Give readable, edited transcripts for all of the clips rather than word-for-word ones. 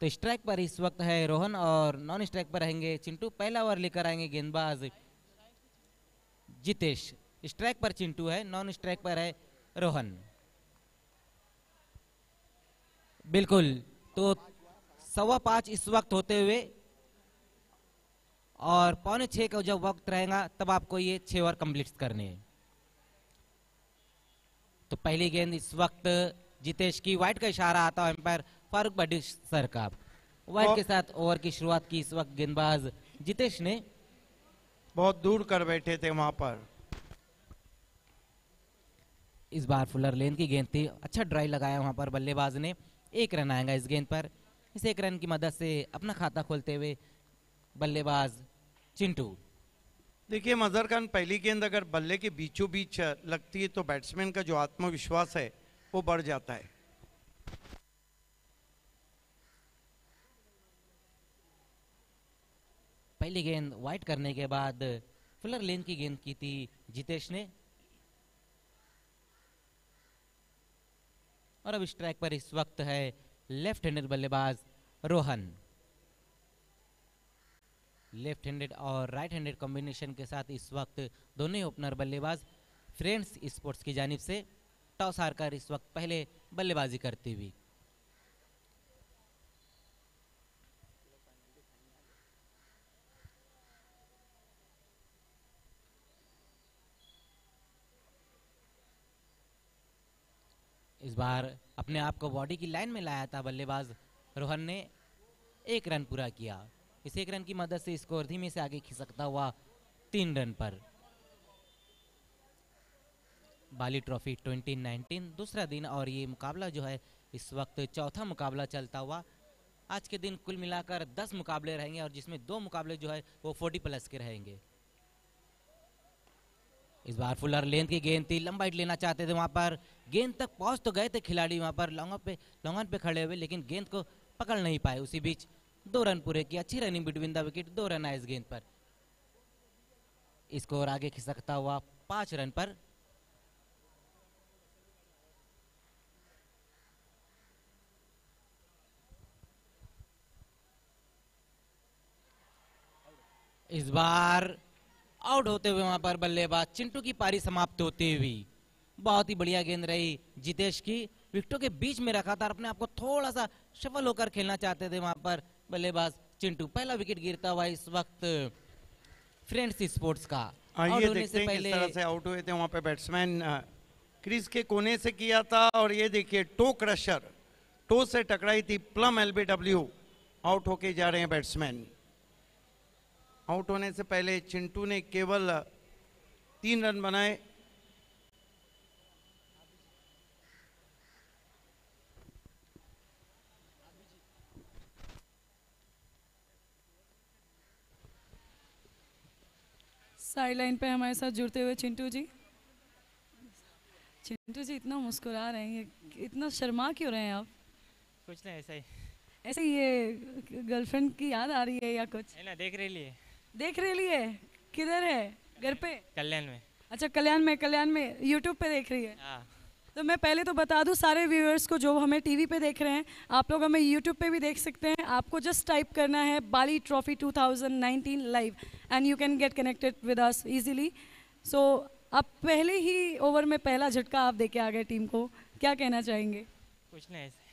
तो स्ट्राइक पर इस वक्त है रोहन और नॉन स्ट्राइक पर रहेंगे चिंटू। पहला ओवर लेकर आएंगे गेंदबाज जितेश। स्ट्राइक पर चिंटू है, नॉन स्ट्राइक पर है रोहन। बिल्कुल, तो 5:15 इस वक्त होते हुए और 5:45 का जब वक्त रहेगा तब आपको ये 6 ओवर कंप्लीट करने हैं। तो पहली गेंद इस वक्त जितेश की, वाइड का इशारा आता है एम्पायर फारूक भट्टी सर का। वाइड के साथ ओवर की शुरुआत की इस वक्त गेंदबाज जितेश ने। बहुत दूर कर बैठे थे वहां पर। इस बार फुलर लेन की गेंद थी, अच्छा ड्राइव लगाया वहां पर बल्लेबाज ने। 1 रन आएगा इस गेंद पर। इस 1 रन की मदद से अपना खाता खोलते हुए बल्लेबाज चिंटू। देखिए मजहर खान, पहली गेंद अगर बल्ले के बीचों बीच लगती है तो बैट्समैन का जो आत्मविश्वास है वो बढ़ जाता है। पहली गेंद वाइड करने के बाद फुलर लेन की गेंद की थी जितेश ने। और अब स्ट्राइक पर इस वक्त है लेफ्ट हैंडेड बल्लेबाज रोहन। लेफ्ट हैंडेड और राइट हैंडेड कॉम्बिनेशन के साथ इस वक्त दोनों ही ओपनर बल्लेबाज फ्रेंड्स स्पोर्ट्स की जानिब से टॉस हारकर इस वक्त पहले बल्लेबाजी करती हुई। इस बार अपने आप को बॉडी की लाइन में लाया था बल्लेबाज रोहन ने। 1 रन पूरा किया। इस 1 रन की मदद से स्कोर धीमे से आगे खिसकता हुआ 3 रन पर। बाली ट्रॉफी 2019 दूसरा दिन और ये मुकाबला जो है इस वक्त चौथा मुकाबला चलता हुआ। आज के दिन कुल मिलाकर 10 मुकाबले रहेंगे और जिसमें 2 मुकाबले जो है वो 40+ के रहेंगे। इस बार फुलर लेंथ की गेंद थी, लंबा हिट लेना चाहते थे वहां पर। गेंद तक पहुंच तो गए थे खिलाड़ी वहां पर लॉन्ग पे खड़े हुए, लेकिन गेंद को पकड़ नहीं पाए। उसी बीच 2 रन पूरे किए। अच्छी running between the wicket, 2 run आए इस गेंद पर। स्कोर आगे खिसकता हुआ 5 रन पर। इस बार आउट होते हुए वहां पर बल्लेबाज चिंटू की पारी समाप्त होती हुई। बहुत ही बढ़िया गेंद रही जितेश की, विकेटों के बीच में रखा था और अपने आप को थोड़ा सा सफल होकर खेलना चाहते थे वहां पर बल्लेबाज चिंटू। पहला विकेट गिरता हुआ इस वक्त फ्रेंड्स स्पोर्ट्स का। ये देखते हैं किस तरह से आउट हुए थे वहां पे बैट्समैन। क्रीज के कोने से किया था और ये देखिए टो क्रशर, टो से टकराई थी प्लम एलबीडब्ल्यू। आउट होके जा रहे हैं बैट्समैन। आउट होने से पहले चिंटू ने केवल 3 रन बनाए। साइड लाइन पे हमारे साथ जुड़ते हुए चिंटू जी। चिंटू जी इतना मुस्कुरा रहे हैं, इतना शर्मा क्यों रहे हैं आप? कुछ नहीं, ऐसा ही। ऐसे ये गर्लफ्रेंड की याद आ रही है या कुछ? है ना, देख रही है। देख रही है? किधर है? घर पे? कल्याण में। अच्छा, कल्याण में यूट्यूब पे देख रही है। हाँ। तो मैं पहले तो बता दूं सारे व्यूअर्स को जो हमें टीवी पे देख रहे हैं, आप लोग हमें यूट्यूब पे भी देख सकते हैं। आपको जस्ट टाइप करना है Bali trophy 2019 live and you can get connected with us easily. So आप पहले ही ओवर में पहला झटका आप देके आ गए टीम को, क्या कहना चाहेंगे? कुछ नहीं, ऐसे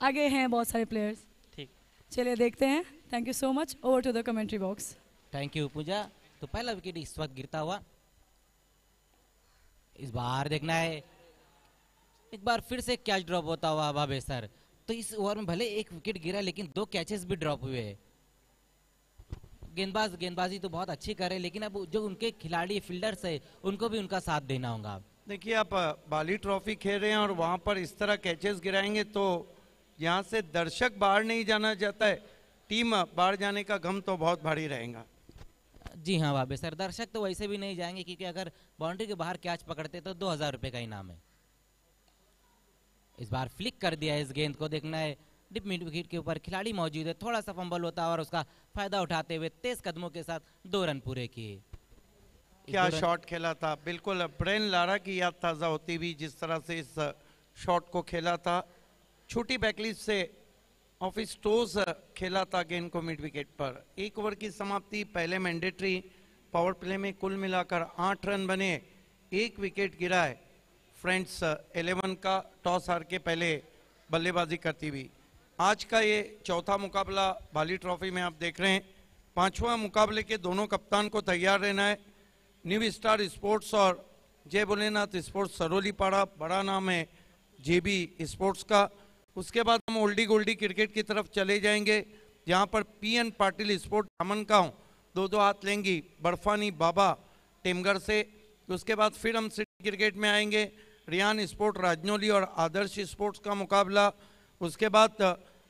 आगे हैं बहुत सारे प्लेयर्स। ठीक, चलिए देखते हैं। Thank you so much. Over to the commentary box. Thank you Pooja. तो पहला विकेट इस वक्त गिरता हुआ। इस बार देखना है एक बार फिर से कैच ड्रॉप होता हुआ भावे सर। तो इस ओवर में भले 1 विकेट गिरा लेकिन 2 कैचेस भी ड्रॉप हुए। गेंदबाजी तो बहुत अच्छी करे, लेकिन अब जो उनके खिलाड़ी फील्डर्स है उनको भी उनका साथ देना होगा। देखिए आप बाली ट्रॉफी खेल रहे हैं और वहां पर इस तरह कैचेस गिराएंगे तो यहाँ से दर्शक बाहर नहीं जाना चाहता है, टीम बाहर जाने का गम तो बहुत भारी रहेगा। जी हाँ भावे सर, दर्शक तो वैसे भी नहीं जाएंगे क्योंकि अगर बाउंड्री के बाहर कैच पकड़ते तो 2000 रुपए का इनाम है। इस बार फ्लिक कर दिया है इस गेंद को। देखना है डिप मिड विकेट के ऊपर खिलाड़ी मौजूद है, थोड़ा सा फंबल होता है और उसका फायदा उठाते हुए तेज कदमों के साथ 2 रन पूरे किए। क्या शॉट खेला था, बिल्कुल ब्रेन लारा की याद ताज़ा होती हुई जिस तरह से इस शॉट को खेला था। छोटी बैकलिस्ट से ऑफिस टोस खेला था गेंद को मिड विकेट पर। 1 ओवर की समाप्ति, पहले मैंडेटरी पावर प्ले में कुल मिलाकर 8 रन बने, 1 विकेट गिरा है फ्रेंड्स 11 का टॉस हार के पहले बल्लेबाजी करती हुई। आज का ये चौथा मुकाबला बाली ट्रॉफी में आप देख रहे हैं। 5वां मुकाबले के दोनों कप्तान को तैयार रहना है। न्यू स्टार स्पोर्ट्स और जय भोलेनाथ स्पोर्ट्स सरोली पाड़ा, बड़ा नाम है जेबी स्पोर्ट्स का। उसके बाद हम ओल्डी गोल्डी क्रिकेट की तरफ चले जाएंगे, जहां पर पीएन पाटिल स्पोर्ट अमन का दो हाथ लेंगी बर्फानी बाबा टेमगर से। उसके बाद फिर हम सिटी क्रिकेट में आएंगे, रियान स्पोर्ट राजनौली और आदर्श स्पोर्ट्स का मुकाबला। उसके बाद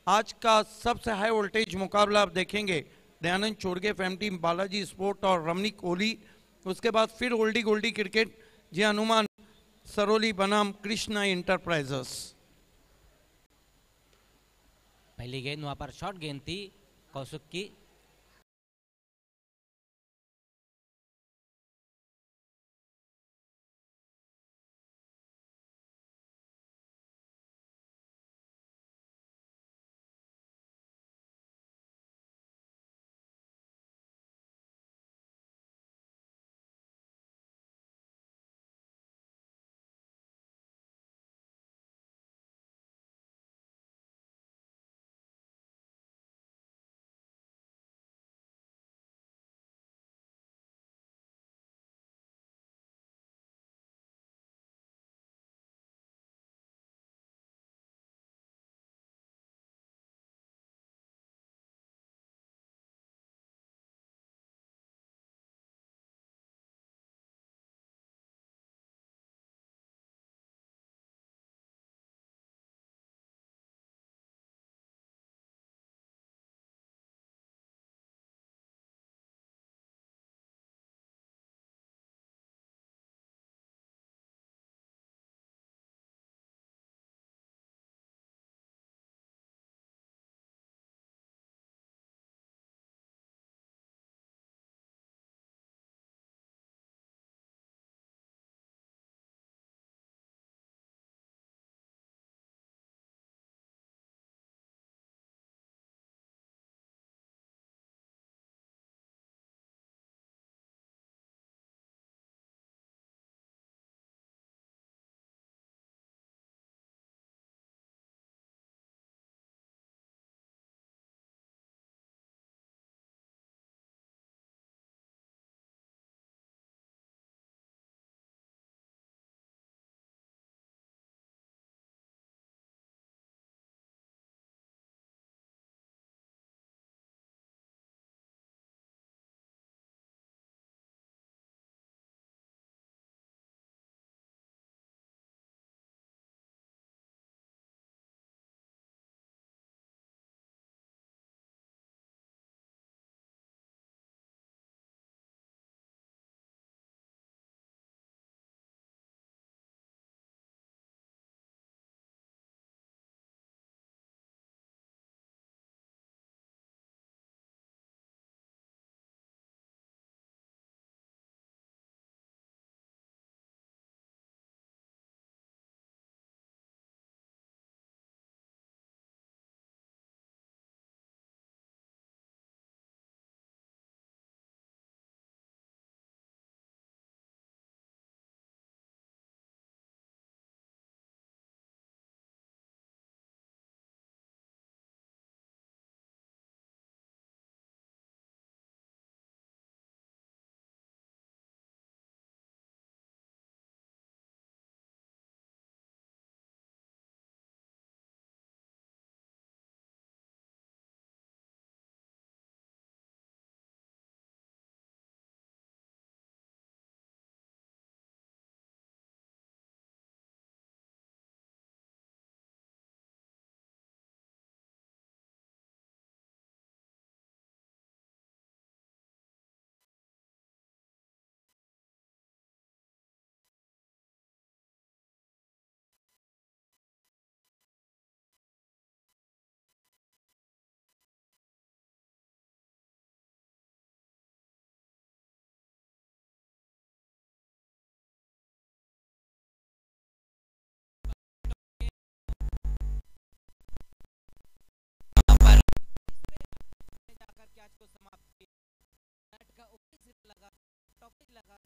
आज का सबसे हाई वोल्टेज मुकाबला आप देखेंगे, Dayanand Chorge fam team Balaji sport और रमनी कोहली। उसके बाद फिर ओल्डी गोल्डी क्रिकेट, जी हनुमान सरोली बनाम कृष्णा इंटरप्राइजेस। पहली गेंद वहां पर शॉर्ट गेंद थी कौशिक की,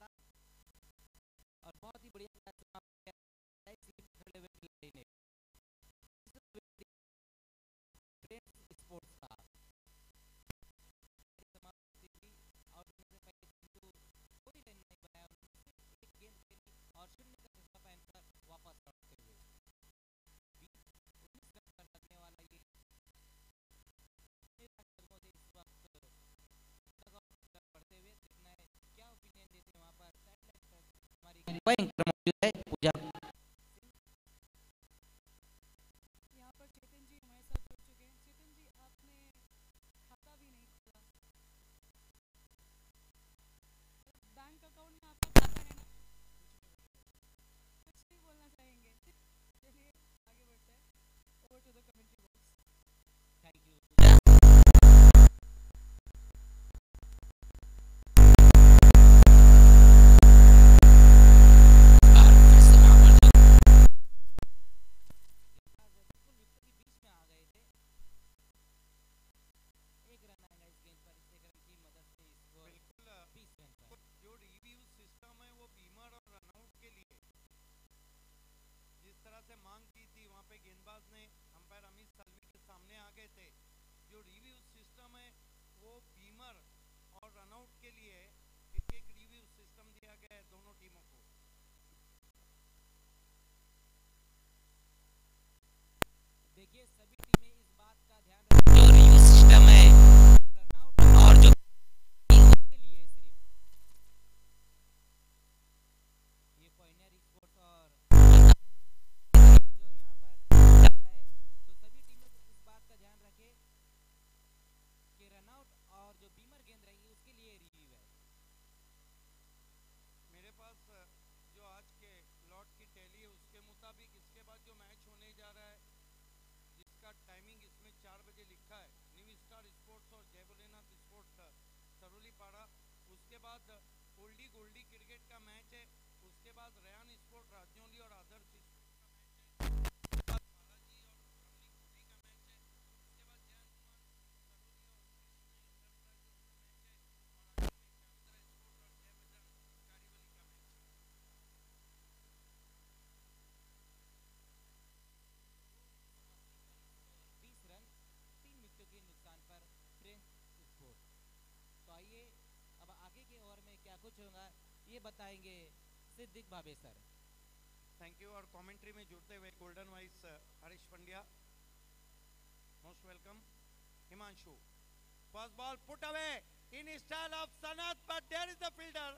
था और बहुत ही बढ़िया मैच समाप्त किया खिलाड़ी ने स्पोर्ट्स का समाप्त हुई थी और उसमें से पहले चिंटू कोई रन नहीं बनाया, उन्होंने सिर्फ एक गेंद खेली और शून्य का जज्बा पहनकर वापस लौटते हुए 19 रन पर लगने वाला ये कदमों से इस वक्त बढ़ते हुए देखना है क्या ओपिनियन देते हैं वहाँ पर सैटेलाइट पर हमारी भयंकर मौजूद है पूजा। यहाँ पर चेतन जी हमारे साथ जुड़ चुके हैं। चेतन जी, आपने खाता भी नहीं खोला, बैंक अकाउंट में आपका खाता है ना? कुछ नहीं बोलना चाहेंगे? चलिए आगे बढ़ते हैं। Over to the commentary box. Thank you Pooja. जो रिव्यू सिस्टम है वो बीमर और रनआउट के लिए जिस तरह से मांग की थी वहाँ पे गेंदबाज ने अंपायर अमित सलवी के सामने आ गए थे। जो रिव्यू सिस्टम है वो बीमर और रनआउट के लिए एक एक रिव्यू सिस्टम दिया गया है दोनों टीमों को। देखिए सभी टीमें इस बात का ध्यान रखें जो रिव्यू सिस्टम है रनआउट और जो के लिए सिर्फ ये पॉइंटर स्पोर्ट्स और जो यहाँ पर है तो सभी टीमें इस बात का ध्यान रखें कि रनआउट और जो बीमर गेंद रहेगी उसके लिए रिव्यू है। मेरे पास जो आज के लॉट की टैली है उसके मुताबिक इसके बाद जो मैच होने जा रहा है जिसका टाइमिंग इसमें 4 बजे लिखा है न्यू स्टार स्पोर्ट्स और जय भोलेनाथ स्पोर्ट्स सरोलीपाड़ा, उसके बाद ओल्डी गोल्डी क्रिकेट का मैच है, उसके बाद रयान स्पोर्ट राजौली और आदर्श स्पोर्ट का मैच है, उसके बाद बालाजी और ब्राह्मणी गोभी का मैच है, उसके बाद जयंत कुमार सरोली और कृष्णा इंटरप्राइजेस का मैच है और आखिर में चांद्रा स्पोर्ट और जय बजरंग कारीवली का मैच है। 20 रन 3 विकेटों के नुकसान पर फ्रेंच स्पोर्ट। तो आइए अब आगे के ओवर में क्या कुछ होगा ये बताएंगे Siddiq Bhave sir. Thank you. और कमेंट्री में जुड़ते हुए golden voice Harish Pandya, most welcome. Himanshu, first ball put away in style of Sanath but there is the fielder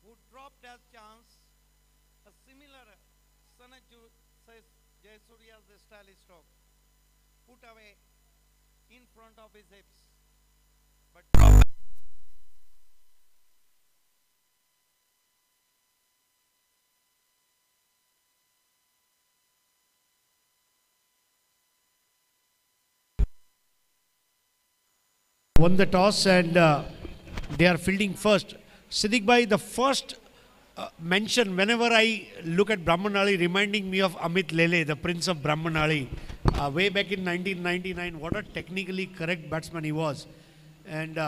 who dropped as chance a similar Sanat Jayasuriya's style stroke put away in front of his hips but drop. Won the toss and they are fielding first. Siddiq Bhai, the first mention whenever I look at Brahmanali reminding me of Amit Lele, the Prince of Brahmanali, way back in 1999. What a technically correct batsman he was. And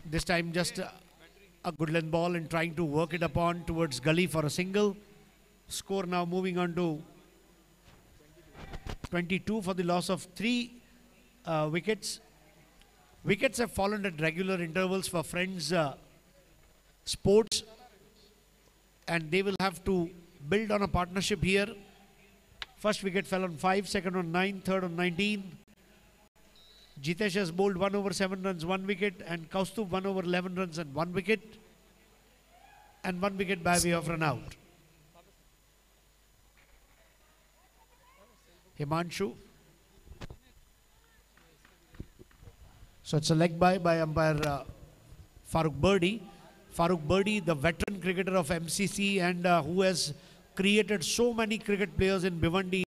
this time just a good length ball and trying to work it upon towards Gully for a single. Score now moving on to 22 for the loss of 3 wickets. Wickets have fallen at regular intervals for Friends Sports, and they will have to build on a partnership here. First wicket fell on 5, second on 9, third on 19. Jitesh has bowled 1 over 7 runs, 1 wicket, and Kaustubh 1 over 11 runs and 1 wicket, and 1 wicket by way of run out. Himanshu. So it's a leg by umpire Farooq Birdy. Farooq Birdy, the veteran cricketer of MCC and who has created so many cricket players in Bhiwandi.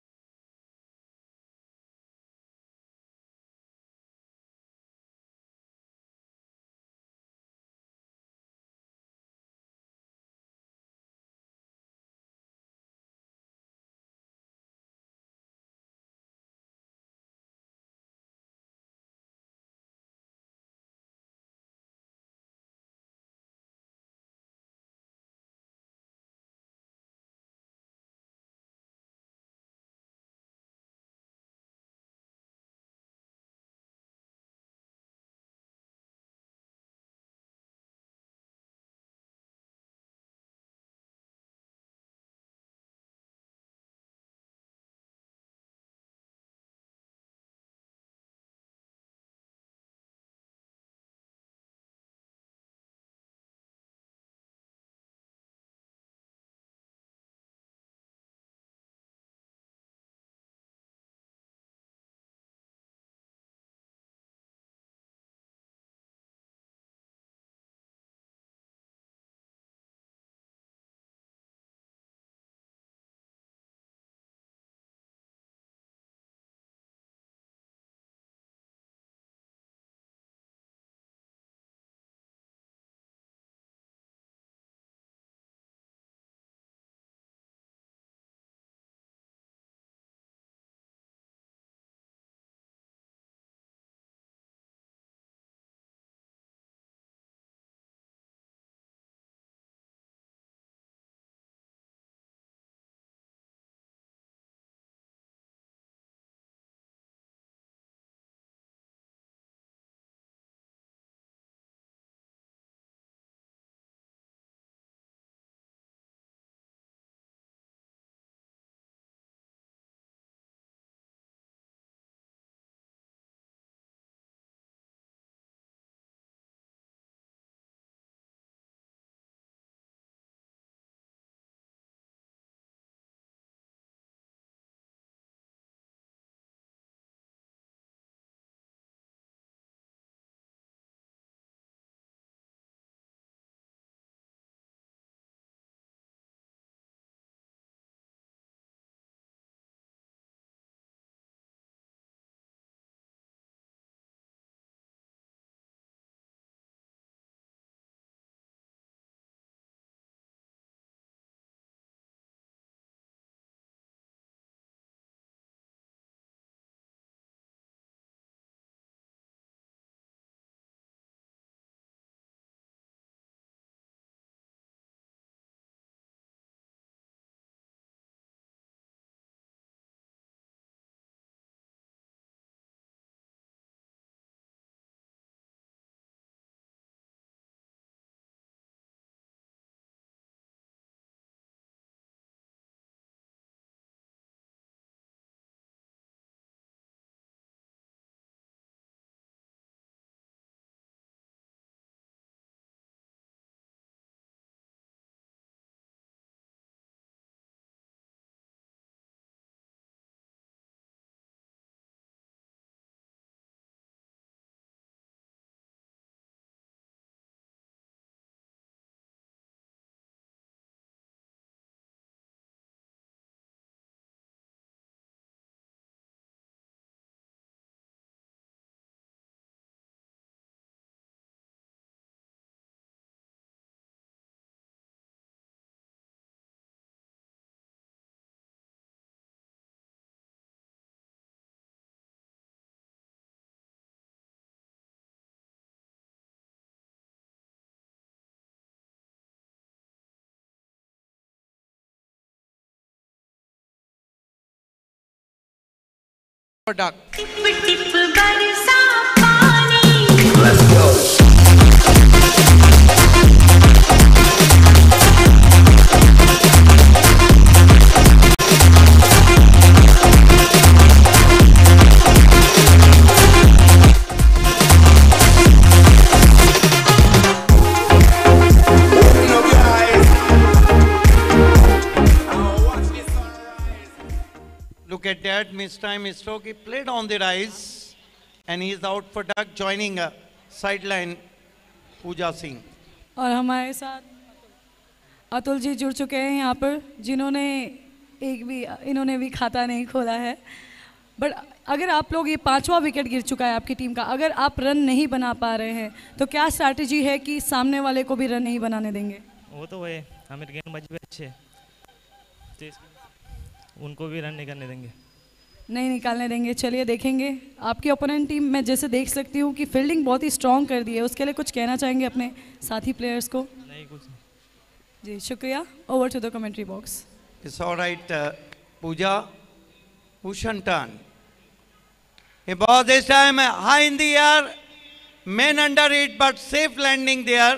for duck. Tip tip बरसा पानी Look at that, mistime stroke. He played on the rise, and he is out for duck, joining sideline Pooja Singh. और हमारे साथ अतुल जी जुड़ चुके हैं यहाँ पर, जिन्होंने इन्होंने भी खाता नहीं खोला है। बट अगर आप लोग, ये 5वां विकेट गिर चुका है आपकी टीम का, अगर आप रन नहीं बना पा रहे हैं तो क्या स्ट्रैटेजी है कि सामने वाले को भी रन नहीं बनाने देंगे? वो तो है, हमें गेंदबाजी भी अच्छे है, तो उनको भी रन नहीं करने देंगे। नहीं निकालने देंगे। चलिए देखेंगे आपकी ओपोनेंट टीम में, जैसे देख सकती हूँ कि फील्डिंग बहुत ही स्ट्रॉन्ग कर दी है, उसके लिए कुछ कहना चाहेंगे अपने साथी प्लेयर्स को? नहीं, कुछ नहीं। जी शुक्रिया। Over to the commentary box. It's all right, Pooja. Bhushan turn. A ball this time high in the air, men under it, but safe landing there.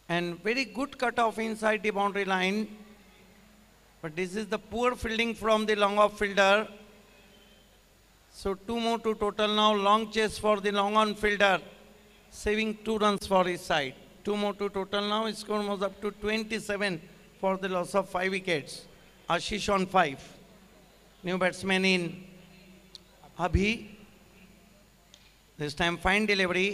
And very good cut off inside the boundary line. But this is the poor fielding from the long off fielder. So 2 more to total now. Long chase for the long on fielder, saving 2 runs for his side. 2 more to total now. His score was up to 27 for the loss of 5 wickets. Ashish on 5. New batsman in Abhi. This time fine delivery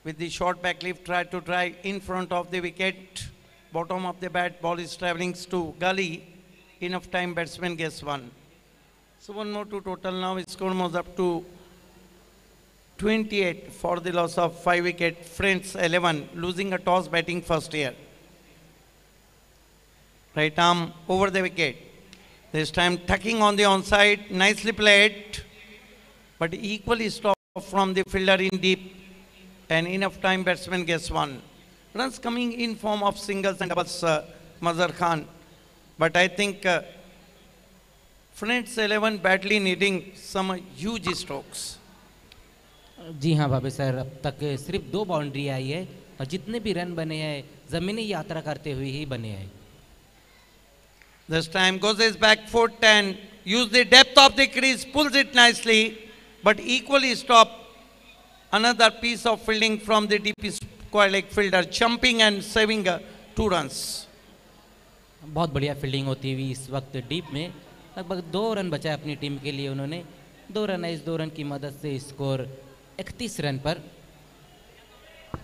with the short back lift. Try to drive in front of the wicket. Bottom of the bat, ball is travelling to gully. Enough time, batsman gets 1. So 1 more to total now. His score was up to 28 for the loss of 5 wicket. Friends 11 losing a toss, batting first here. Right arm over the wicket. This time tucking on the onside, nicely played, but equally stopped from the fielder in deep, and enough time, batsman gets 1. Runs coming in form of singles and doubles, Mazhar Khan, but I think Friends 11 badly needing some huge strokes. जी हाँ भाभी sir, अब तक सिर्फ 2 boundary आई है और जितने भी run बने हैं जमीनी यात्रा करते हुए ही बने हैं। This time goes his back foot and use the depth of the crease, pulls it nicely, but equally stop. Another piece of fielding from the deep square leg fielder, jumping and saving 2 runs. बहुत बढ़िया fielding होती हुई इस वक्त deep में, लगभग 2 run बचा है अपनी टीम के लिए। उन्होंने 2 रन है, इस 2 रन की मदद से स्कोर 31 रन पर।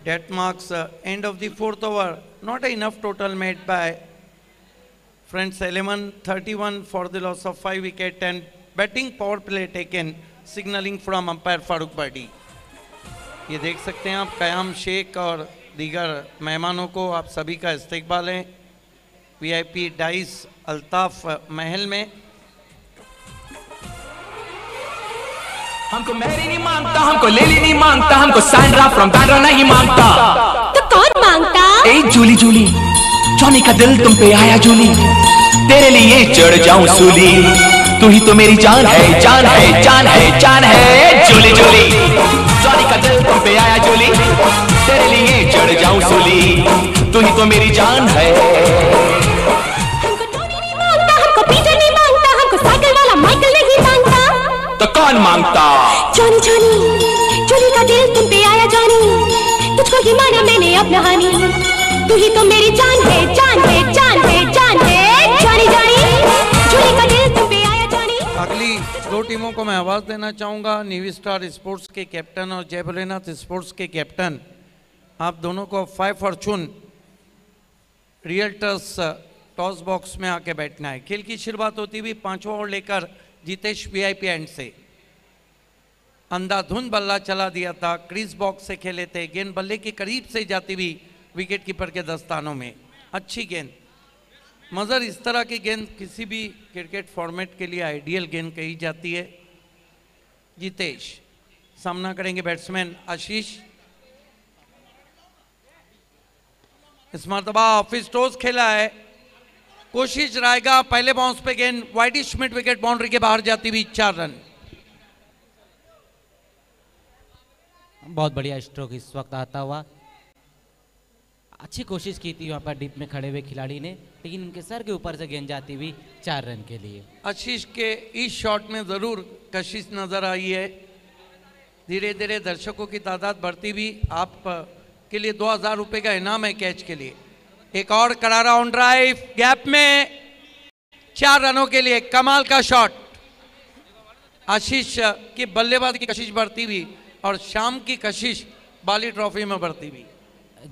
That marks end of the 4th over. Not enough total made by Friends 11, 31 for the loss of 5 wicket, and batting power play taken, signaling from umpire Farooq Badi. ये देख सकते हैं आप कयाम शेख और दीगर मेहमानों को आप सभी का इस्तकबाल है VIP डाइस अल्ताफ महल में। हमको मैरी नहीं मांगता, हमको लेली नहीं मांगता, हमको सैंड्रा फ्रॉम बैंड्रा नहीं मांगता। तो कौन मांगता? ए जूली जूली, जॉनी का दिल तुम पे आया जूली, तेरे लिए चढ़ जाऊं सूली, तू ही तो मेरी जान है, जान है, जान है, जान है। जूली जूली, जॉनी का दिल तुम पे आया जूली, तेरे लिए चढ़ जाऊं सूली, तू ही तो मेरी जान है। हमको टोनी नहीं मांगता, हमको पीटर नहीं मांगता, हमको साइकिल वाला माइकल नहीं मांगता। तो कौन मांगता? जॉनी जॉनी, जॉनी का दिल तुम पे आया जॉनी, तुझको ही माना मैंने अब नहानी, तू ही तो मेरी जान है, जान है, जान है, जान है। जॉनी जॉनी, जॉनी का दिल तुम पे आया जॉनी। अगली 2 टीमों को मैं आवाज देना चाहूंगा, न्यू स्टार स्पोर्ट्स के कैप्टन और जय भोलेनाथ स्पोर्ट्स के कैप्टन। आप दोनों को 5 फॉर्चून रियल्टर्स टॉस बॉक्स में आके बैठना है। खेल की शुरुआत होती हुई 5वां ओवर लेकर जितेश VIP एंड से अंधाधुंध बल्ला चला दिया था, क्रीज बॉक्स से खेले थे, गेंद बल्ले के करीब से जाती हुई विकेट कीपर के दस्तानों में। अच्छी गेंद, मगर इस तरह की गेंद किसी भी क्रिकेट फॉर्मेट के लिए आइडियल गेंद कही जाती है। जितेश सामना करेंगे बैट्समैन आशीष। इस मरतबा ऑफिस टॉस खेला है, कोशिश रहेगा, पहले बाउंस पे गेंद वाइडी श्मिट विकेट बाउंड्री के बाहर जाती हुई 4 रन। बहुत बढ़िया स्ट्रोक इस वक्त आता हुआ। अच्छी कोशिश की थी वहां पर डीप में खड़े हुए खिलाड़ी ने, लेकिन उनके सर के ऊपर से गेंद जाती हुई 4 रन के लिए। आशीष के इस शॉट में जरूर कशिश नजर आई है। धीरे धीरे दर्शकों की तादाद बढ़ती हुई। आप के लिए 2000 रुपए का इनाम है कैच के लिए। एक और करारा ऑन ड्राइव, गैप में 4 रनों के लिए कमाल का शॉट। आशीष की बल्लेबाजी की कशिश बढ़ती हुई और शाम की कशिश बाली ट्रॉफी में बढ़ती हुई।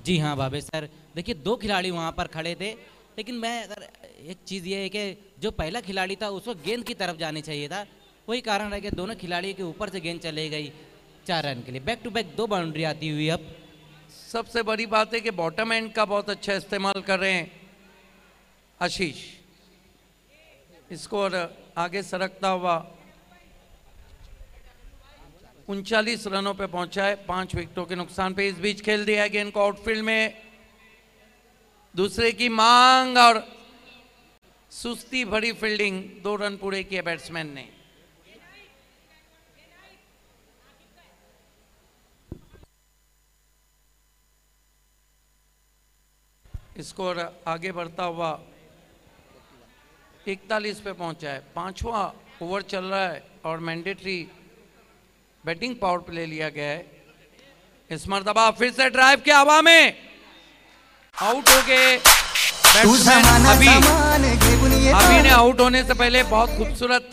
जी हाँ बाबे सर, देखिए 2 खिलाड़ी वहां पर खड़े थे, लेकिन मैं अगर एक चीज़ ये है कि जो पहला खिलाड़ी था उसको गेंद की तरफ जाने चाहिए था, वही कारण है कि दोनों खिलाड़ियों के ऊपर से गेंद चले गई 4 रन के लिए। बैक टू बैक 2 बाउंड्री आती हुई। अब सबसे बड़ी बात है कि बॉटम एंड का बहुत अच्छा इस्तेमाल कर रहे हैं आशीष। स्कोर आगे सरकता हुआ 39 रनों पे पहुंचा है, 5 विकेटों के नुकसान पे। इस बीच खेल दिया है गेंद को आउटफील्ड में, दूसरे की मांग और सुस्ती भरी फील्डिंग, 2 रन पूरे किए बैट्समैन ने। स्कोर आगे बढ़ता हुआ 41 पे पहुंचा है। 5वां ओवर चल रहा है और मैंडेटरी बैटिंग पावर प्ले लिया गया है। इस मरतबा फिर से ड्राइव के हवा में आउट हो गए बैट्समैन। अभी ने आउट होने से पहले बहुत खूबसूरत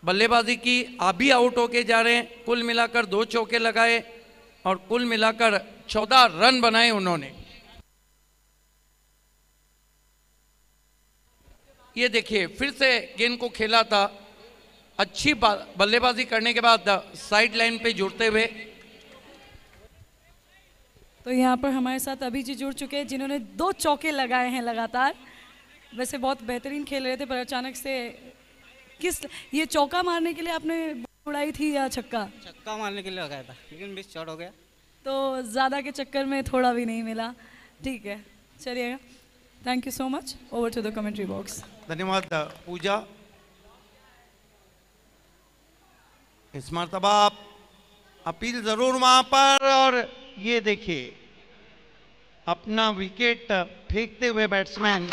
बल्लेबाजी की। अभी आउट होके जा रहे हैं। कुल मिलाकर 2 चौके लगाए और कुल मिलाकर 14 रन बनाए उन्होंने। ये देखिए फिर से गेंद को खेला था, अच्छी बल्लेबाजी करने के बाद साइड लाइन पे जुड़ते हुए। तो यहाँ पर हमारे साथ अभी जी जुड़ चुके हैं जिन्होंने 2 चौके लगाए हैं लगातार। वैसे बहुत बेहतरीन खेल रहे थे पर अचानक से ये चौका मारने के लिए आपने उड़ाई थी या छक्का? छक्का मारने के लिए लगाया था लेकिन मिस शॉट हो गया, तो ज़्यादा के चक्कर में थोड़ा भी नहीं मिला। ठीक है, चलिएगा। Thank you so much. Over to the commentary box. धन्यवाद पूजा। इस मरतबा अपील जरूर वहां पर, और ये देखिए अपना विकेट फेंकते हुए बैट्समैन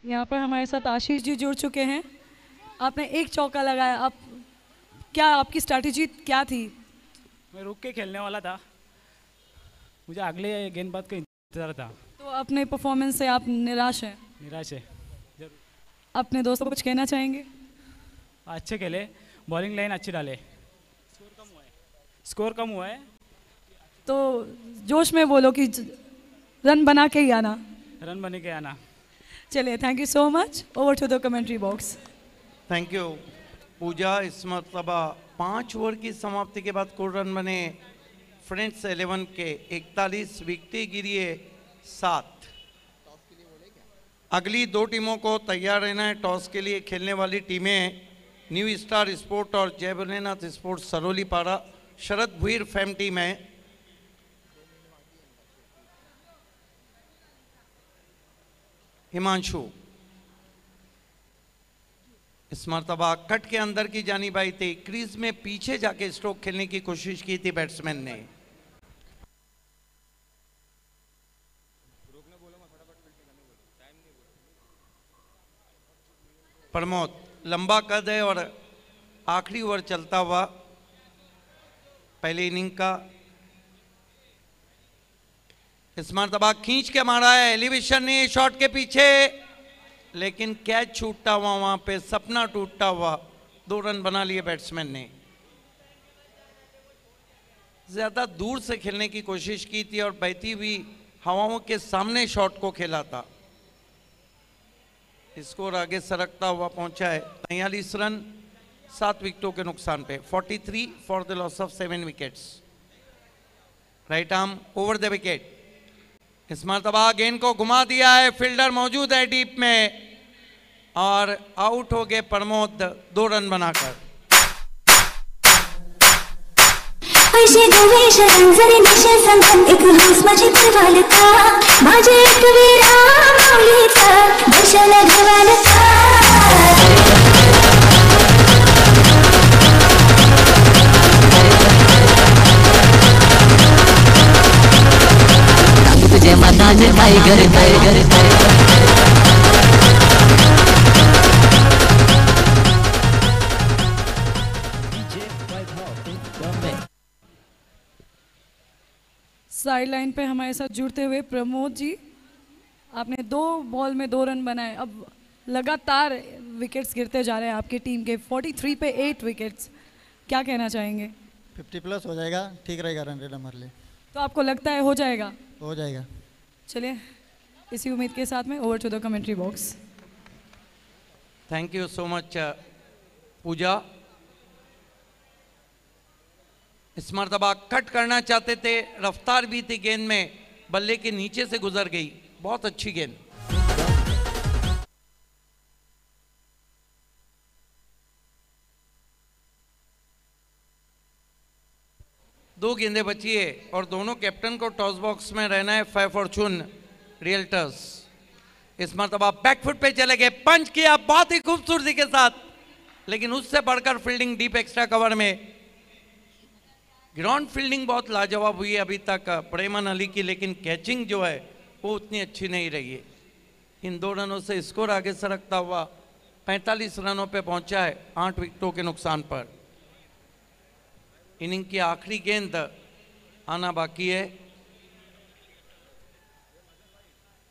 यहाँ पर हमारे साथ आशीष जी जुड़ चुके हैं। आपने 1 चौका लगाया, आप क्या आपकी स्ट्रैटेजी क्या थी? मैं रुक के खेलने वाला था, मुझे अगले गेंदबाज का इंतजार था। तो अपने परफॉर्मेंस से आप निराश हैं? निराश है जरूर। अपने दोस्तों को कुछ कहना चाहेंगे? अच्छे खेले, बॉलिंग लाइन अच्छी डाले, स्कोर कम हुआ है तो जोश में बोलो कि रन बना के ही आना। रन बने के आना। चलिए, thank you so much. Over to the commentary box. Thank you Pooja. इस मरतबा 5 ओवर की समाप्ति के बाद कुल रन बने फ्रेंड्स 11 के 41, विकेटें गिरी है 7। अगली 2 टीमों को तैयार रहना है टॉस के लिए। खेलने वाली टीमें न्यू स्टार स्पोर्ट और जय भोलेनाथ स्पोर्ट सरोली पारा। शरद भुईर फैम टीम है। हिमांशु इस मरतबा कट के अंदर की जानिब आई थी, क्रीज में पीछे जाके स्ट्रोक खेलने की कोशिश की थी बैट्समैन ने। प्रमोद लंबा कद है और आखिरी ओवर चलता हुआ पहले इनिंग का। इस मरतबा खींच के मारा है एलिवेशन ने शॉट के पीछे, लेकिन कैच छूटता हुआ वहां पे, सपना टूटता हुआ। 2 रन बना लिए बैट्समैन ने। ज्यादा दूर से खेलने की कोशिश की थी और बहती हुई हवाओं के सामने शॉट को खेला था। स्कोर आगे सरकता हुआ पहुंचा है 43 रन 7 विकेटों के नुकसान पे। 43 for the loss of 7 wickets. Right arm over the wicket. इस मरतबा गेंद को घुमा दिया है, फील्डर मौजूद है डीप में और आउट हो गए प्रमोद 2 रन बनाकर। साइड लाइन पे हमारे साथ जुड़ते हुए प्रमोद जी, आपने 2 बॉल में 2 रन बनाए। अब लगातार विकेट्स गिरते जा रहे हैं आपकी टीम के। 43 पे 8 विकेट्स, क्या कहना चाहेंगे? 50 प्लस हो जाएगा, ठीक रहेगा रन रेट हमारे लिए। तो आपको लगता है हो जाएगा? हो जाएगा। चलिए इसी उम्मीद के साथ में over to the commentary box. Thank you so much Pooja. इस मरतबा कट करना चाहते थे, रफ्तार भी थी गेंद में, बल्ले के नीचे से गुजर गई। बहुत अच्छी गेंद। दो गेंदें बची है और दोनों कैप्टन को टॉस बॉक्स में रहना है। 5 फॉर्चून रियल्टर्स। इस मरतबा बैकफुट पे चले गए, पंच किया बहुत ही खूबसूरती के साथ, लेकिन उससे बढ़कर फील्डिंग डीप एक्स्ट्रा कवर में। ग्राउंड फील्डिंग बहुत लाजवाब हुई है अभी तक प्रेमन अली की, लेकिन कैचिंग जो है वो उतनी अच्छी नहीं रही है। इन 2 रनों से स्कोर आगे सरकता हुआ 45 रनों पे पहुंचा है 8 विकेटों के नुकसान पर। इनिंग की आखिरी गेंद आना बाकी है।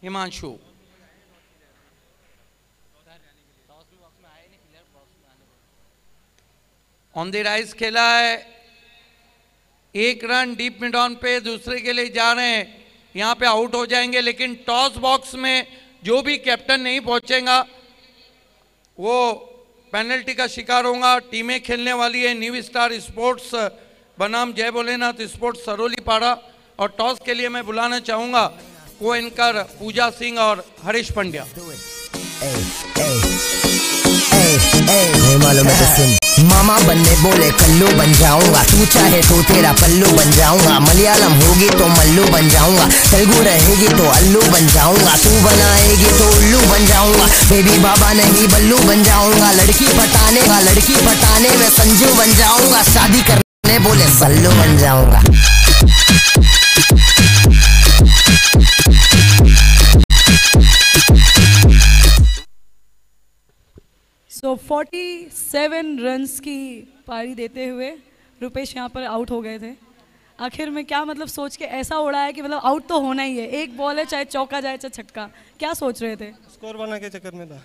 हिमांशु ऑन द राइज खेला है, 1 रन डीप मिड ऑन पे दूसरे के लिए जा रहे हैं। यहाँ पे आउट हो जाएंगे, लेकिन टॉस बॉक्स में जो भी कैप्टन नहीं पहुंचेगा वो पेनल्टी का शिकार होगा। टीमें खेलने वाली है न्यू स्टार स्पोर्ट्स बनाम जय भोलेनाथ स्पोर्ट्स सरोली पाड़ा, और टॉस के लिए मैं बुलाना चाहूंगा को एंकर पूजा सिंह और हरीश पंड्या। मालूम है तो सुन, मामा बनने बोले कल्लू बन जाऊंगा, तू चाहे तो तेरा पल्लू बन जाऊंगा। मलयालम होगी तो मल्लू बन जाऊंगा, तेलुगु रहेगी तो अल्लू बन जाऊंगा, तू बनाएगी तो उल्लू बन जाऊंगा। बेबी बाबा नहीं बल्लू बन जाऊंगा, लड़की पटाने में संजू बन जाऊंगा, शादी करने बोले सल्लू बन जाऊंगा। तो 47 रन्स की पारी देते हुए रुपेश यहाँ पर आउट हो गए थे। आखिर में क्या मतलब सोच के ऐसा उड़ा है कि मतलब आउट तो होना ही है, 1 बॉल है, चाहे चौका जाए चाहे छक्का। क्या सोच रहे थे? स्कोर बनाने के चक्कर में था।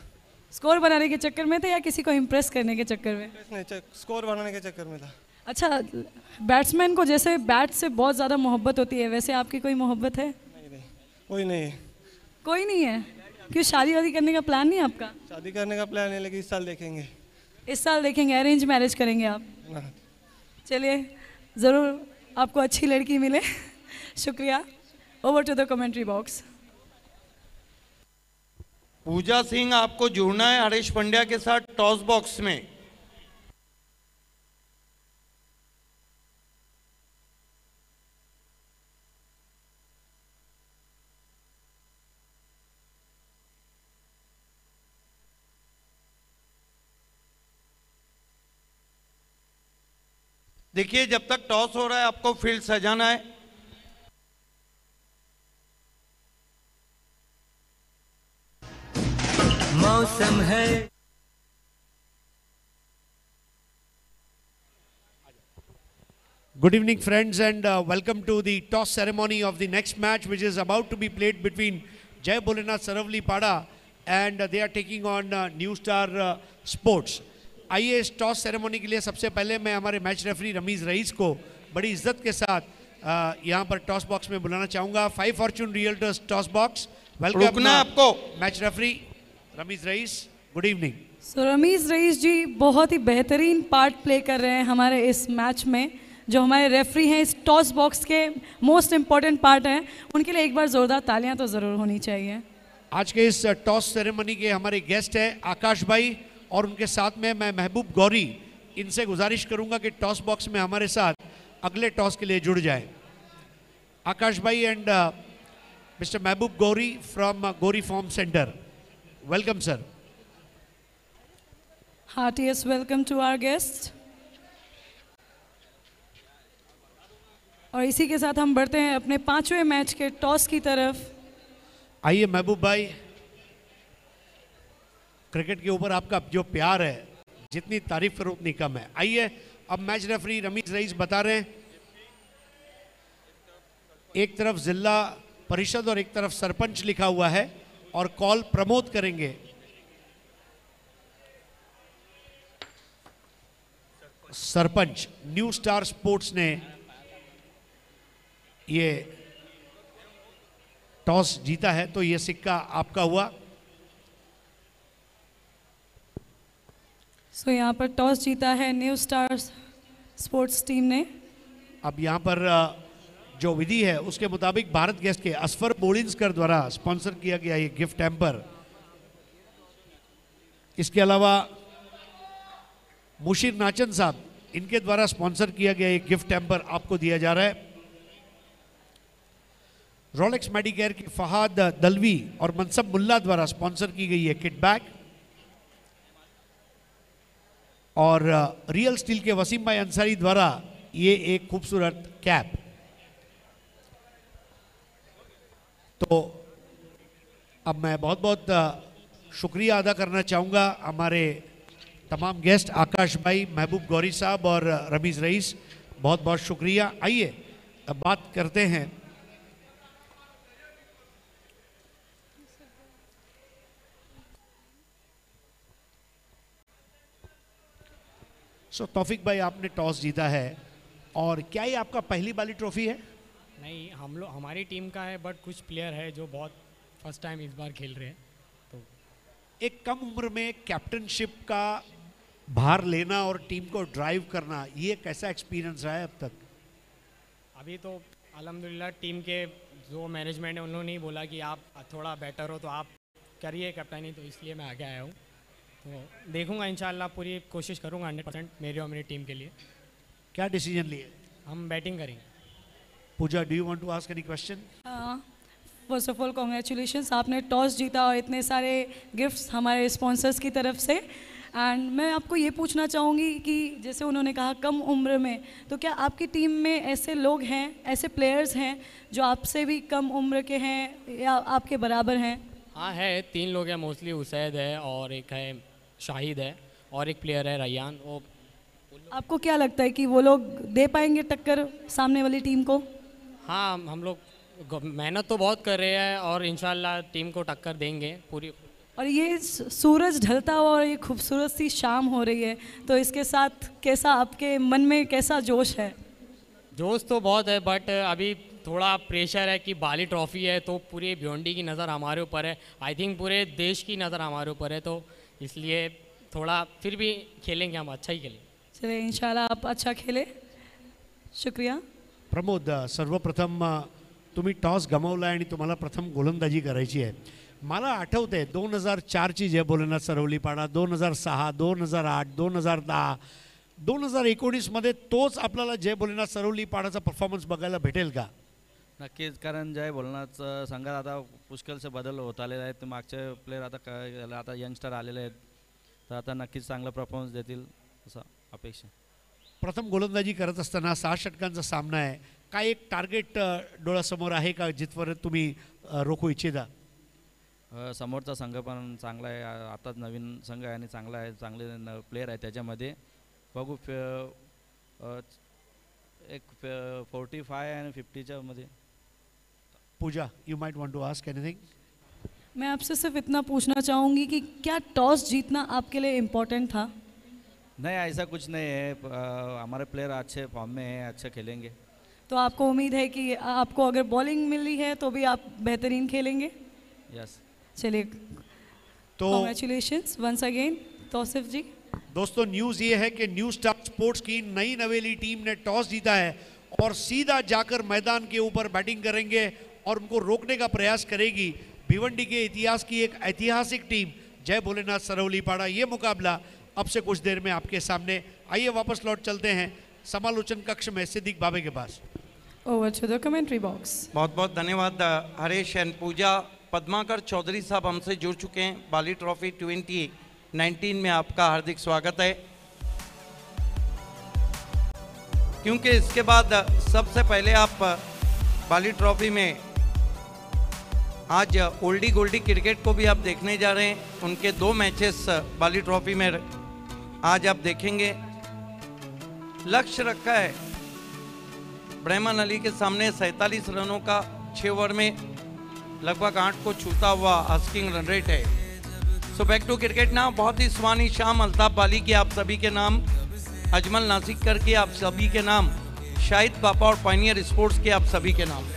स्कोर बनाने के चक्कर में थे या किसी को इम्प्रेस करने के चक्कर में? नहीं, स्कोर बनाने के चक्कर में था। अच्छा, बैट्समैन को जैसे बैट से बहुत ज़्यादा मोहब्बत होती है, वैसे आपकी कोई मोहब्बत है? नहीं, कोई नहीं है। कोई नहीं है? क्यों, शादी वादी करने का प्लान नहीं है आपका? शादी करने का प्लान है, लेकिन इस साल देखेंगे। इस साल देखेंगे, अरेंज मैरिज करेंगे आप? चलिए, ज़रूर आपको अच्छी लड़की मिले। शुक्रिया। Over to the commentary box. Pooja Singh, आपको जुड़ना है हरीश पंड्या के साथ टॉस बॉक्स में। देखिए, जब तक टॉस हो रहा है आपको फील्ड सजाना है। मौसम है Good evening, friends, and welcome to the toss ceremony of the next match, which is about to be played between Jai Bholenath Saravli Pada, and they are taking on New Star Sports. आइए इस toss ceremony के लिए सबसे पहले मैं हमारे match referee Ramiz rice को बड़ी इज्जत के साथ यहाँ पर टॉस बॉक्स में बुलाना चाहूँगा. 5 fortune realtors toss box. Welcome आपको match referee Ramiz Raees. Good evening. So Ramiz Raees ji बहुत ही बेहतरीन पार्ट प्ले कर रहे हैं हमारे इस मैच में. जो हमारे रेफरी हैं इस टॉस बॉक्स के मोस्ट इम्पॉर्टेंट पार्ट हैं, उनके लिए एक बार ज़ोरदार तालियां तो ज़रूर होनी चाहिए. आज के इस टॉस सेरेमनी के हमारे गेस्ट हैं आकाश भाई और उनके साथ में मैं महबूब गौरी. इनसे गुजारिश करूंगा कि टॉस बॉक्स में हमारे साथ अगले टॉस के लिए जुड़ जाएं. आकाश भाई and mister Mehboob Gauri from Gauri form centre. Welcome sir. Heartiest welcome to our guest. और इसी के साथ हम बढ़ते हैं अपने 5वें मैच के टॉस की तरफ. आइए महबूब भाई, क्रिकेट के ऊपर आपका जो प्यार है, जितनी तारीफ करो उतनी कम है. आइए अब मैच रेफरी रमीज रईस बता रहे हैं, एक तरफ जिला परिषद और एक तरफ सरपंच लिखा हुआ है और कॉल प्रमोद करेंगे. सरपंच. न्यू स्टार स्पोर्ट्स ने ये टॉस जीता है तो ये सिक्का आपका हुआ. सो यहाँ पर टॉस जीता है न्यू स्टार स्पोर्ट्स टीम ने. अब यहाँ पर जो विधि है उसके मुताबिक भारत गैस के असफर बोलिंसकर द्वारा स्पॉन्सर किया गया ये गिफ्ट हैम्पर. इसके अलावा मुशीर नाचन साहब, इनके द्वारा स्पॉन्सर किया गया ये गिफ्ट हैम्पर आपको दिया जा रहा है. रोलेक्स मेडिकेयर की फहाद दलवी और मनसब मुल्ला द्वारा स्पॉन्सर की गई है किट बैग. और रियल स्टील के वसीम भाई अंसारी द्वारा ये एक खूबसूरत कैप. तो अब मैं बहुत बहुत शुक्रिया अदा करना चाहूँगा हमारे तमाम गेस्ट आकाश भाई, महबूब गौरी साहब और रमीज रईस. बहुत बहुत शुक्रिया. आइए अब बात करते हैं तौफिक भाई, आपने टॉस जीता है और क्या ये आपका पहली वाली ट्रॉफी है? नहीं, हम लोग हमारी टीम का है, बट कुछ प्लेयर है जो बहुत फर्स्ट टाइम इस बार खेल रहे हैं. तो एक कम उम्र में कैप्टनशिप का भार लेना और टीम को ड्राइव करना, ये कैसा एक्सपीरियंस रहा है अब तक? अभी तो अल्हम्दुलिल्लाह टीम के जो मैनेजमेंट है उन्होंने ही बोला कि आप थोड़ा बेटर हो तो आप करिए कैप्टनी, तो इसलिए मैं आगे आया हूँ. तो देखूंगा इंशाल्लाह, पूरी कोशिश करूंगा 100% मेरी और मेरी टीम के लिए. क्या डिसीजन लिए? हम बैटिंग करेंगे. Pooja, do you want to ask any question? First of all congratulations, आपने टॉस जीता और इतने सारे गिफ्ट्स हमारे स्पॉन्सर्स की तरफ से. एंड मैं आपको ये पूछना चाहूँगी कि जैसे उन्होंने कहा कम उम्र में, तो क्या आपकी टीम में ऐसे लोग हैं, ऐसे प्लेयर्स हैं जो आपसे भी कम उम्र के हैं या आपके बराबर हैं? हाँ है, 3 लोग हैं मोस्टली. उसैद है और एक है शाहिद है और एक प्लेयर है रैयान. वो आपको क्या लगता है कि वो लोग दे पाएंगे टक्कर सामने वाली टीम को? हाँ, हम लोग मेहनत तो बहुत कर रहे हैं और इंशाल्लाह टीम को टक्कर देंगे पूरी. और ये सूरज ढलता हुआ और ये खूबसूरत सी शाम हो रही है, तो इसके साथ कैसा आपके मन में कैसा जोश है? जोश तो बहुत है, बट अभी थोड़ा प्रेशर है कि बाली ट्रॉफी है तो पूरे भिवंडी की नज़र हमारे ऊपर है. आई थिंक पूरे देश की नज़र हमारे ऊपर है, तो इसलिए थोड़ा फिर भी खेलेंगे, हम अच्छा ही खेलेंगे. चलिए इंशाल्लाह आप अच्छा खेले. शुक्रिया. प्रमोद, सर्वप्रथम तुम्ही टॉस गमावला आणि तुम्हाला प्रथम गोलंदाजी करायची आहे. मला आठवतंय 2004ची जय भोलेनाथ सरवली पाडा, 2006, 2008, 2010, 2019 मध्ये तोच आपल्याला जय भोलेनाथ सरवली पाडाचा परफॉर्मन्स बघायला भेटेल का? नक्कीच, कारण जय भोलेनाथ संघात आता पुष्कळसे बदल होत आलेले आहेत. मागचे प्लेयर आता यंगस्टर आलेले आहेत, तर आता नक्कीच चांगला परफॉर्मन्स देतील असं अपेक्षा. प्रथम गोलंदाजी करत असताना 6 षटकांचा सामना आहे, काय एक टार्गेट डोळ्यासमोर आहे का जिथपर्यंत तुम्ही रोखू इच्छिता? समोरचा संघ पण चांगला आहे, आताच नवीन संघ आहे आणि चांगला आहे, चांगले प्लेयर आहे त्याच्यामध्ये. बघू एक 45 आणि 50च्या मध्ये. पूजा, you might want to ask anything. मैं आपसे सिर्फ इतना पूछना चाहूँगी कि क्या टॉस जीतना आपके लिए इम्पोर्टेंट था? नहीं, ऐसा कुछ नहीं है. हमारे प्लेयर अच्छे फॉर्म में हैं, अच्छे खेलेंगे. तो आपको उम्मीद है कि आपको अगर बॉलिंग मिली है तो भी आप बेहतरीन खेलेंगे? यस. चलिए, तो कांग्रेचुलेशंस वंस अगेन तौसिफ जी. दोस्तों, न्यूज ये है कि न्यू स्टार स्पोर्ट्स की नई नवेली टीम ने टॉस जीता है और सीधा जाकर मैदान के ऊपर बैटिंग करेंगे और उनको रोकने का प्रयास करेगी भिवंडी के इतिहास की एक ऐतिहासिक टीम जय भोलेनाथ सरौलीपाड़ा. ये मुकाबला अब से कुछ देर में आपके सामने. आइए वापस लौट चलते हैं समालोचन कक्ष में सिद्दीक बाबे के पास. Over to the commentary box. बहुत बहुत धन्यवाद हरीश एंड पूजा. पद्माकर चौधरी साहब हमसे जुड़ चुके हैं. बाली ट्रॉफी 2019 में आपका हार्दिक स्वागत है. क्योंकि इसके बाद सबसे पहले आप बाली ट्रॉफी में आज ओल्डी गोल्डी क्रिकेट को भी आप देखने जा रहे हैं. उनके 2 मैचेस बाली ट्रॉफी में आज आप देखेंगे. लक्ष्य रखा है ब्रह्मन अली के सामने 47 रनों का 6 ओवर में लगभग 8 को छूता हुआ आस्किंग रन रेट है. सो बैक टू क्रिकेट ना. बहुत ही सुहानी शाम अल्ताफ बाली की आप सभी के नाम, अजमल नासिकर के आप सभी के नाम, शाहिद पापा और पायनियर स्पोर्ट्स के आप सभी के नाम.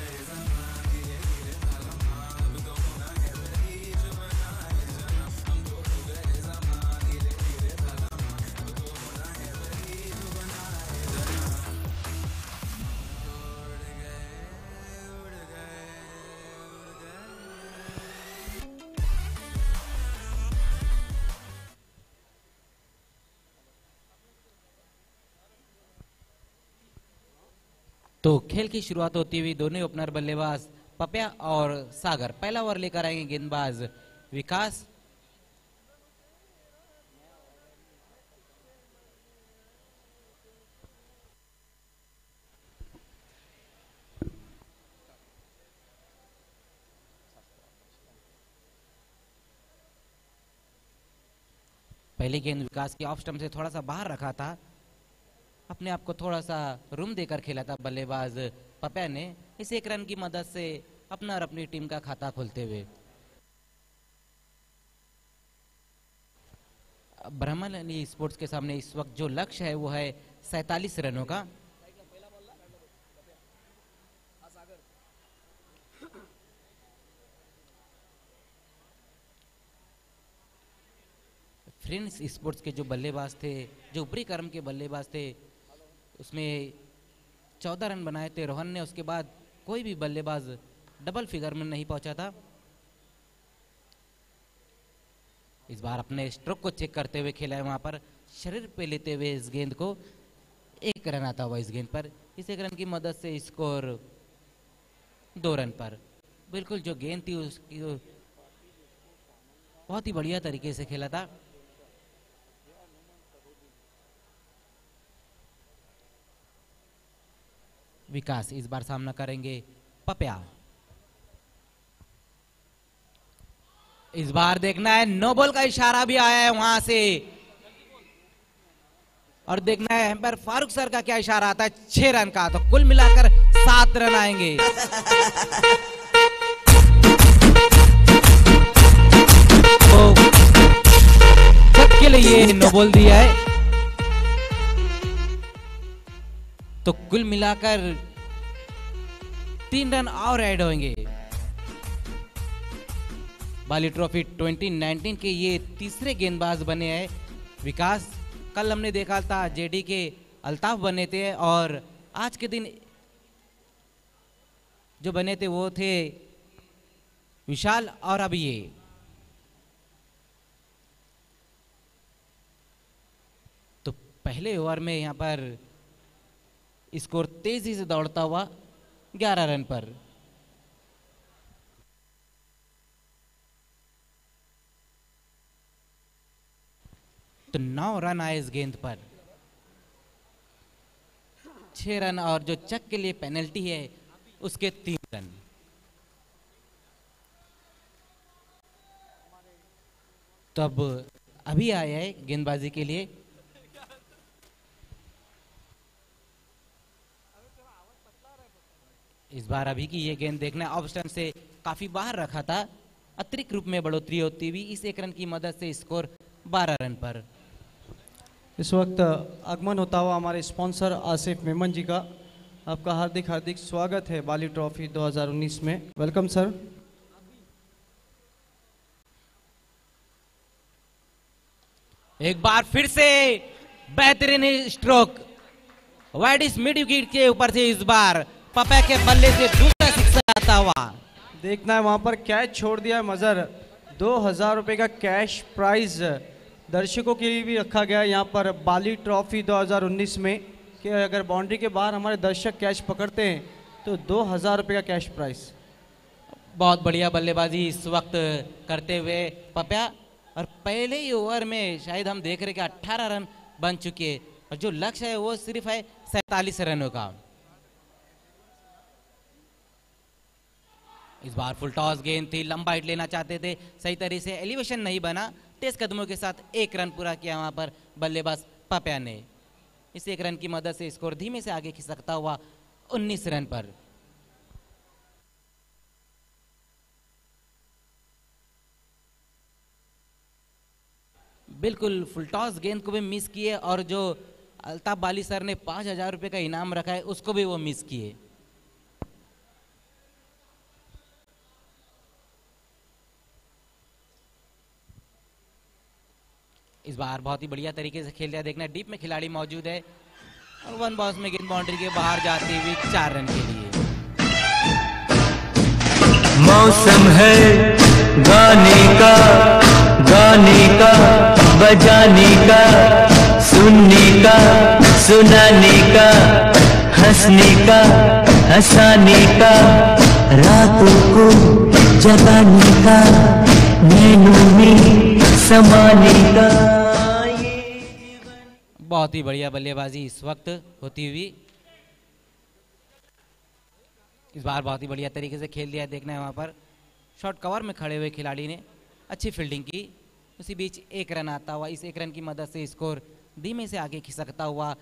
तो खेल की शुरुआत होती हुई दोनों ओपनर बल्लेबाज पपिया और सागर. पहला ओवर लेकर आएंगे गेंदबाज विकास. पहली गेंद विकास की ऑफ स्टंप से थोड़ा सा बाहर रखा था. अपने आप को थोड़ा सा रूम देकर खेला था बल्लेबाज पपिया ने. इस एक रन की मदद से अपना और अपनी टीम का खाता खोलते हुए ब्रह्मन अली स्पोर्ट्स के सामने इस वक्त जो लक्ष्य है वो है 47 रनों का. फ्रेंड्स स्पोर्ट्स के जो बल्लेबाज थे, जो ऊपरी क्रम के बल्लेबाज थे, उसमें 14 रन बनाए थे रोहन ने. उसके बाद कोई भी बल्लेबाज डबल फिगर में नहीं पहुंचा था. इस बार अपने स्ट्रोक को चेक करते हुए खेला है. वहां पर शरीर पे लेते हुए इस गेंद को 1 रन आता हुआ इस गेंद पर. इस 1 रन की मदद से स्कोर 2 रन पर. बिल्कुल जो गेंद थी उसकी बहुत ही बढ़िया तरीके से खेला था. विकास इस बार सामना करेंगे पपिया. इस बार देखना है नो बॉल का इशारा भी आया है वहां से, और देखना है एम्पायर फारूक सर का क्या इशारा आता है. 6 रन का. तो कुल मिलाकर 7 रन आएंगे. तो सबके लिए नो बॉल दिया है. तो कुल मिलाकर 3 रन और ऐड होंगे. बाली ट्रॉफी 2019 के ये तीसरे गेंदबाज बने हैं विकास. कल हमने देखा था जेडी के अल्ताफ बने थे, और आज के दिन जो बने थे वो थे विशाल, और अब ये. तो पहले ओवर में यहां पर स्कोर तेजी से दौड़ता हुआ 11 रन पर. तो 9 रन आए इस गेंद पर. 6 रन और जो चक के लिए पेनल्टी है उसके 3 रन. तो अब अभी आया है गेंदबाजी के लिए बार अभी की ये गेंद देखना, ऑफ स्टंप से काफी बाहर रखा था, अतिरिक्त रूप में बढ़ोतरी होती हुई इस एक रन की मदद से स्कोर 12 रन पर। इस वक्त आगमन होता हुआ हमारे स्पॉन्सर आसिफ मेमन जी का, आपका हार्दिक हार्दिक स्वागत है बाली ट्रॉफी 2019 में। Welcome sir. एक बार फिर से बेहतरीन स्ट्रोक वाइड मिड विकेट के ऊपर से, इस बार पपे के बल्ले से दूसरा सिक्सर आता हुआ। देखना है वहां पर कैच छोड़ दिया है मजर। 2000 रुपए का कैश प्राइज दर्शकों के लिए भी रखा गया है यहाँ पर बाली ट्रॉफी 2019 में, कि अगर बाउंड्री के बाहर हमारे दर्शक कैच पकड़ते हैं तो 2000 रुपए का कैश प्राइज। बहुत बढ़िया बल्लेबाजी इस वक्त करते हुए पप्या, और पहले ही ओवर में शायद हम देख रहे कि 18 रन बन चुके हैं और जो लक्ष्य है वो सिर्फ है 47 रनों का। इस बार फुल टॉस गेंद थी, लंबा हिट लेना चाहते थे, सही तरीके से एलिवेशन नहीं बना, तेज कदमों के साथ एक रन पूरा किया वहां पर बल्लेबाज पप्या ने। इस एक रन की मदद से स्कोर धीमे से आगे खिसकता हुआ 19 रन पर। बिल्कुल फुल टॉस गेंद को भी मिस किए और जो अल्ताफ बाली सर ने 5000 रुपए का इनाम रखा है उसको भी वो मिस किए। इस बार बहुत ही बढ़िया तरीके से खेल दिया, देखना डीप में खिलाड़ी मौजूद है और वन बॉस में गेंद बाउंड्री के बाहर जाती हुई 4 रन के लिए। मौसम है गाने का, गाने का, बजाने का, सुनने का, सुनाने का, हंसने का, हंसाने का, रातों को जगाने का, नैनों में समाने का। बहुत ही बढ़िया बल्लेबाजी इस वक्त होती हुई। इस बार बहुत ही बढ़िया तरीके से खेल दिया, देखना है वहां पर शॉर्ट कवर में खड़े हुए खिलाड़ी ने अच्छी फील्डिंग की, उसी बीच एक रन आता हुआ। इस एक रन की मदद से स्कोर धीमे से आगे खिसकता हुआ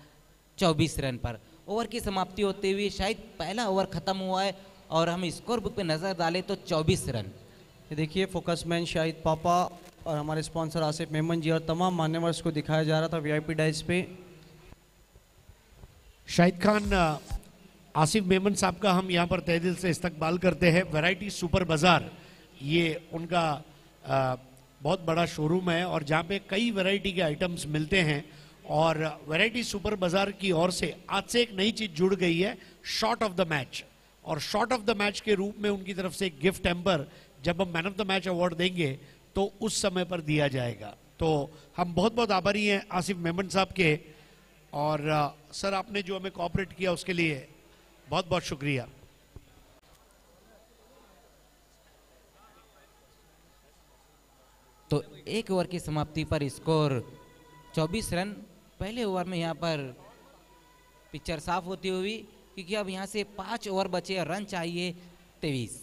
24 रन पर। ओवर की समाप्ति होते हुए शायद पहला ओवर खत्म हुआ है और हम स्कोर बुक पे नजर डालें तो 24 रन। ये देखिए फोकसमैन शाहिद पापा और हमारे स्पॉन्सर आसिफ मेमन जी और तमाम मान्यवर्स को दिखाया जा रहा था वीआईपी डाइस पे। शाहिद खान, आसिफ मेमन साहब का हम यहाँ पर तहे दिल से इस्तकबाल करते हैं। वैरायटी सुपर बाजार ये उनका बहुत बड़ा शोरूम है और जहाँ पे कई वैरायटी के आइटम्स मिलते हैं और वैरायटी सुपर बाजार की ओर से आज से एक नई चीज जुड़ गई है, शॉट ऑफ द मैच। और शॉट ऑफ द मैच के रूप में उनकी तरफ से एक गिफ्ट हैम्पर जब हम man of the match award देंगे तो उस समय पर दिया जाएगा। तो हम बहुत बहुत आभारी हैं आसिफ मेमन साहब के, और सर आपने जो हमें कोऑपरेट किया उसके लिए बहुत बहुत शुक्रिया। तो एक ओवर की समाप्ति पर स्कोर 24 रन। पहले ओवर में यहाँ पर पिक्चर साफ होती हुई, क्योंकि अब यहाँ से 5 ओवर बचे और रन चाहिए 23।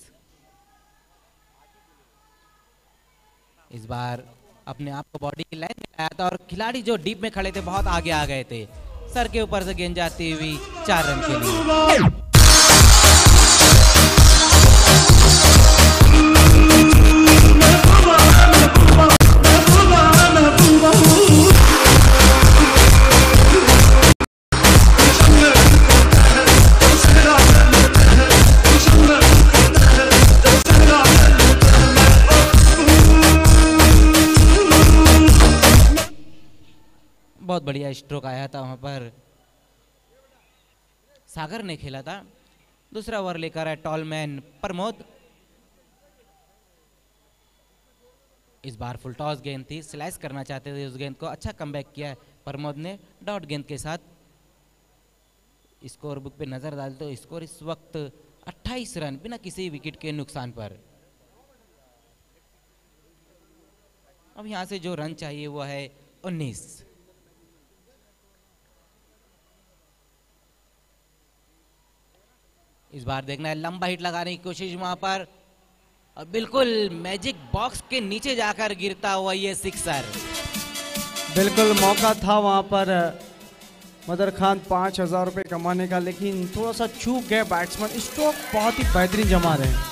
इस बार अपने आप को बॉडी की लाइन में लाया था और खिलाड़ी जो डीप में खड़े थे बहुत आगे आ गए थे। सर के ऊपर से गेंद जाती हुई 4 रन के लिए। बहुत बढ़िया स्ट्रोक आया था वहां पर, सागर ने खेला था। दूसरा ओवर लेकर आया टॉलमैन प्रमोद। इस बार फुल टॉस गेंद थी, स्लाइस करना चाहते थे उस गेंद को, अच्छा कमबैक किया प्रमोद ने डॉट गेंद के साथ। स्कोर बुक पे नजर डाल तो स्कोर इस वक्त 28 रन बिना किसी विकेट के नुकसान पर। अब यहां से जो रन चाहिए वो है 19। इस बार देखना है लंबा हिट लगाने की कोशिश वहां पर और बिल्कुल मैजिक बॉक्स के नीचे जाकर गिरता हुआ ये सिक्सर। बिल्कुल मौका था वहां पर मदर खान 5,000 रुपये कमाने का, लेकिन थोड़ा सा चूक गए बैट्समैन। स्ट्रोक बहुत ही बेहतरीन जमा रहे हैं।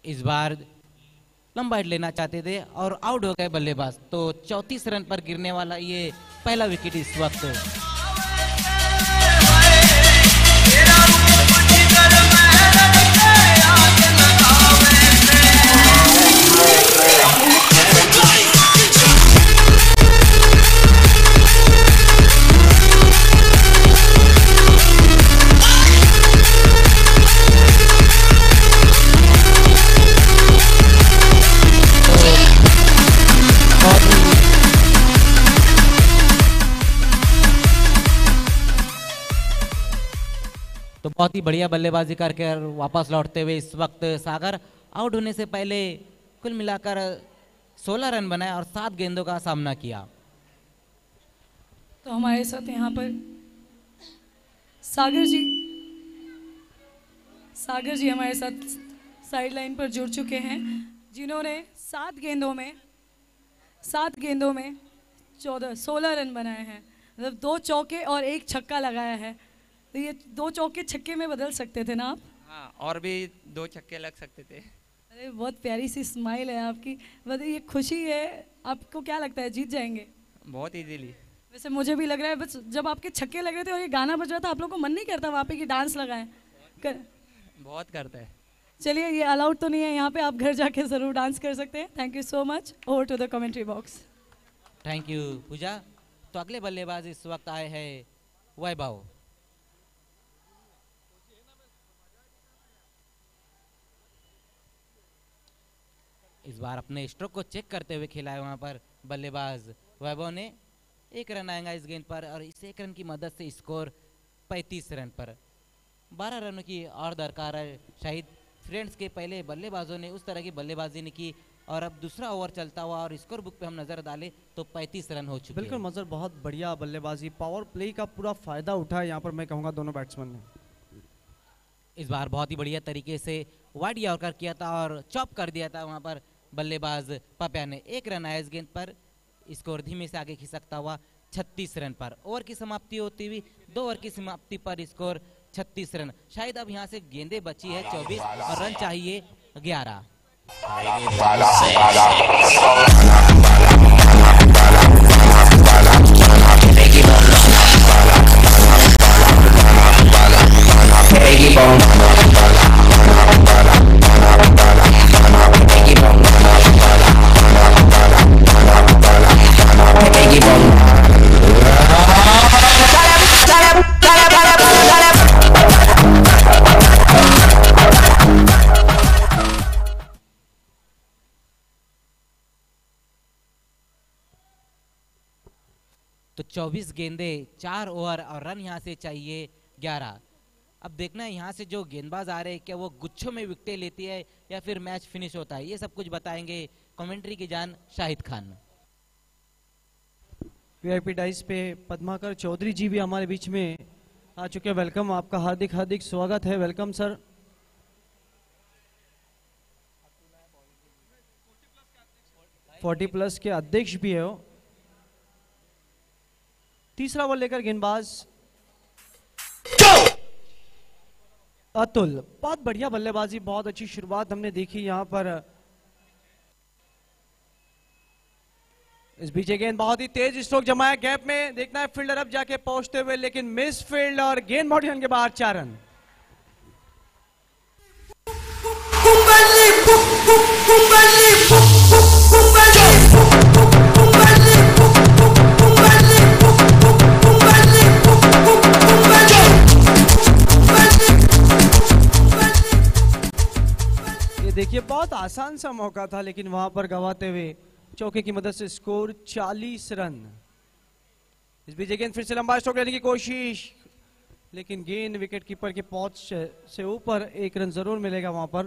इस बार लंबा हिट लेना चाहते थे और आउट हो गए बल्लेबाज। तो 34 रन पर गिरने वाला ये पहला विकेट इस वक्त। तो बहुत ही बढ़िया बल्लेबाजी करके वापस लौटते हुए इस वक्त सागर आउट होने से पहले कुल मिलाकर 16 रन बनाए और 7 गेंदों का सामना किया। तो हमारे साथ यहाँ पर सागर जी हमारे साथ साइड लाइन पर जुड़ चुके हैं, जिन्होंने 7 गेंदों में 16 रन बनाए हैं। मतलब 2 चौके और 1 छक्का लगाया है। तो ये 2 चौके छक्के में बदल सकते थे ना आप? हाँ, और भी 2 छक्के लग सकते थे। अरे बहुत प्यारी सी स्माइल है आपकी, मतलब ये खुशी है। आपको क्या लगता है जीत जाएंगे? बहुत इजीली। वैसे मुझे भी लग रहा है, बस जब आपके छक्के लग रहे थे और ये गाना बज रहा था, आप लोग को मन नहीं करता वहाँ पे कि डांस लगाएं? बहुत करता है। चलिए, ये अलाउड तो नहीं है यहाँ पे, आप घर जाके ज़रूर डांस कर सकते हैं। Thank you so much. Over to the commentary box. Thank you Pooja. तो अगले बल्लेबाज इस वक्त आए हैं वैभव। इस बार अपने स्ट्रोक को चेक करते हुए खेला है वहां पर बल्लेबाज वैभव ने। 1 रन आएगा इस गेंद पर और इस 1 रन की मदद से स्कोर 35 रन पर। 12 रनों की और दरकार है। शायद फ्रेंड्स के पहले बल्लेबाजों ने उस तरह की बल्लेबाजी नहीं की और अब दूसरा ओवर चलता हुआ और स्कोर बुक पे हम नजर डालें तो 35 रन हो चुके हैं। बिल्कुल मजर, बहुत बढ़िया बल्लेबाजी, पावर प्ले का पूरा फायदा उठाया यहाँ पर मैं कहूँगा दोनों बैट्समैन ने। इस बार बहुत ही बढ़िया तरीके से वाइड यॉर्कर किया था और चॉप कर दिया था वहां पर बल्लेबाज पप्या ने। 1 रन आया इस गेंद पर, स्कोर धीमे से आगे खिसकता हुआ 36 रन पर। ओवर की समाप्ति होती हुई 2 ओवर की समाप्ति पर स्कोर 36 रन। शायद अब यहाँ से गेंदें बची है 24 और रन चाहिए 11। तो 24 गेंदे 4 ओवर और रन यहाँ से चाहिए 11। अब देखना है यहाँ से जो गेंदबाज आ रहे हैं क्या वो गुच्छों में विकेटें लेती है या फिर मैच फिनिश होता है, ये सब कुछ बताएंगे कमेंट्री की जान शाहिद खान। वीआईपी डाइस पे पद्माकर चौधरी जी भी हमारे बीच में आ चुके हैं। वेलकम, आपका हार्दिक हार्दिक स्वागत है। Welcome sir. फोर्टी प्लस के अध्यक्ष भी है वो। तीसरा बॉल लेकर गेंदबाज अतुल। बहुत बढ़िया बल्लेबाजी, बहुत अच्छी शुरुआत हमने देखी यहाँ पर। इस बीच गेंद बहुत ही तेज स्ट्रोक जमाया गैप में। देखना है फील्डर अब जाके पहुंचते हुए, लेकिन मिस फील्ड और गेंद बाउंड्री के बाहर 4 रन। ये देखिए बहुत आसान सा मौका था, लेकिन वहां पर गंवाते हुए चौके की मदद से स्कोर 40 रन। इस बीच गेंद फिर से लंबा स्ट्रोक लेने की कोशिश, लेकिन गेंद विकेट कीपर की पहुंच से ऊपर। 1 रन जरूर मिलेगा वहां पर।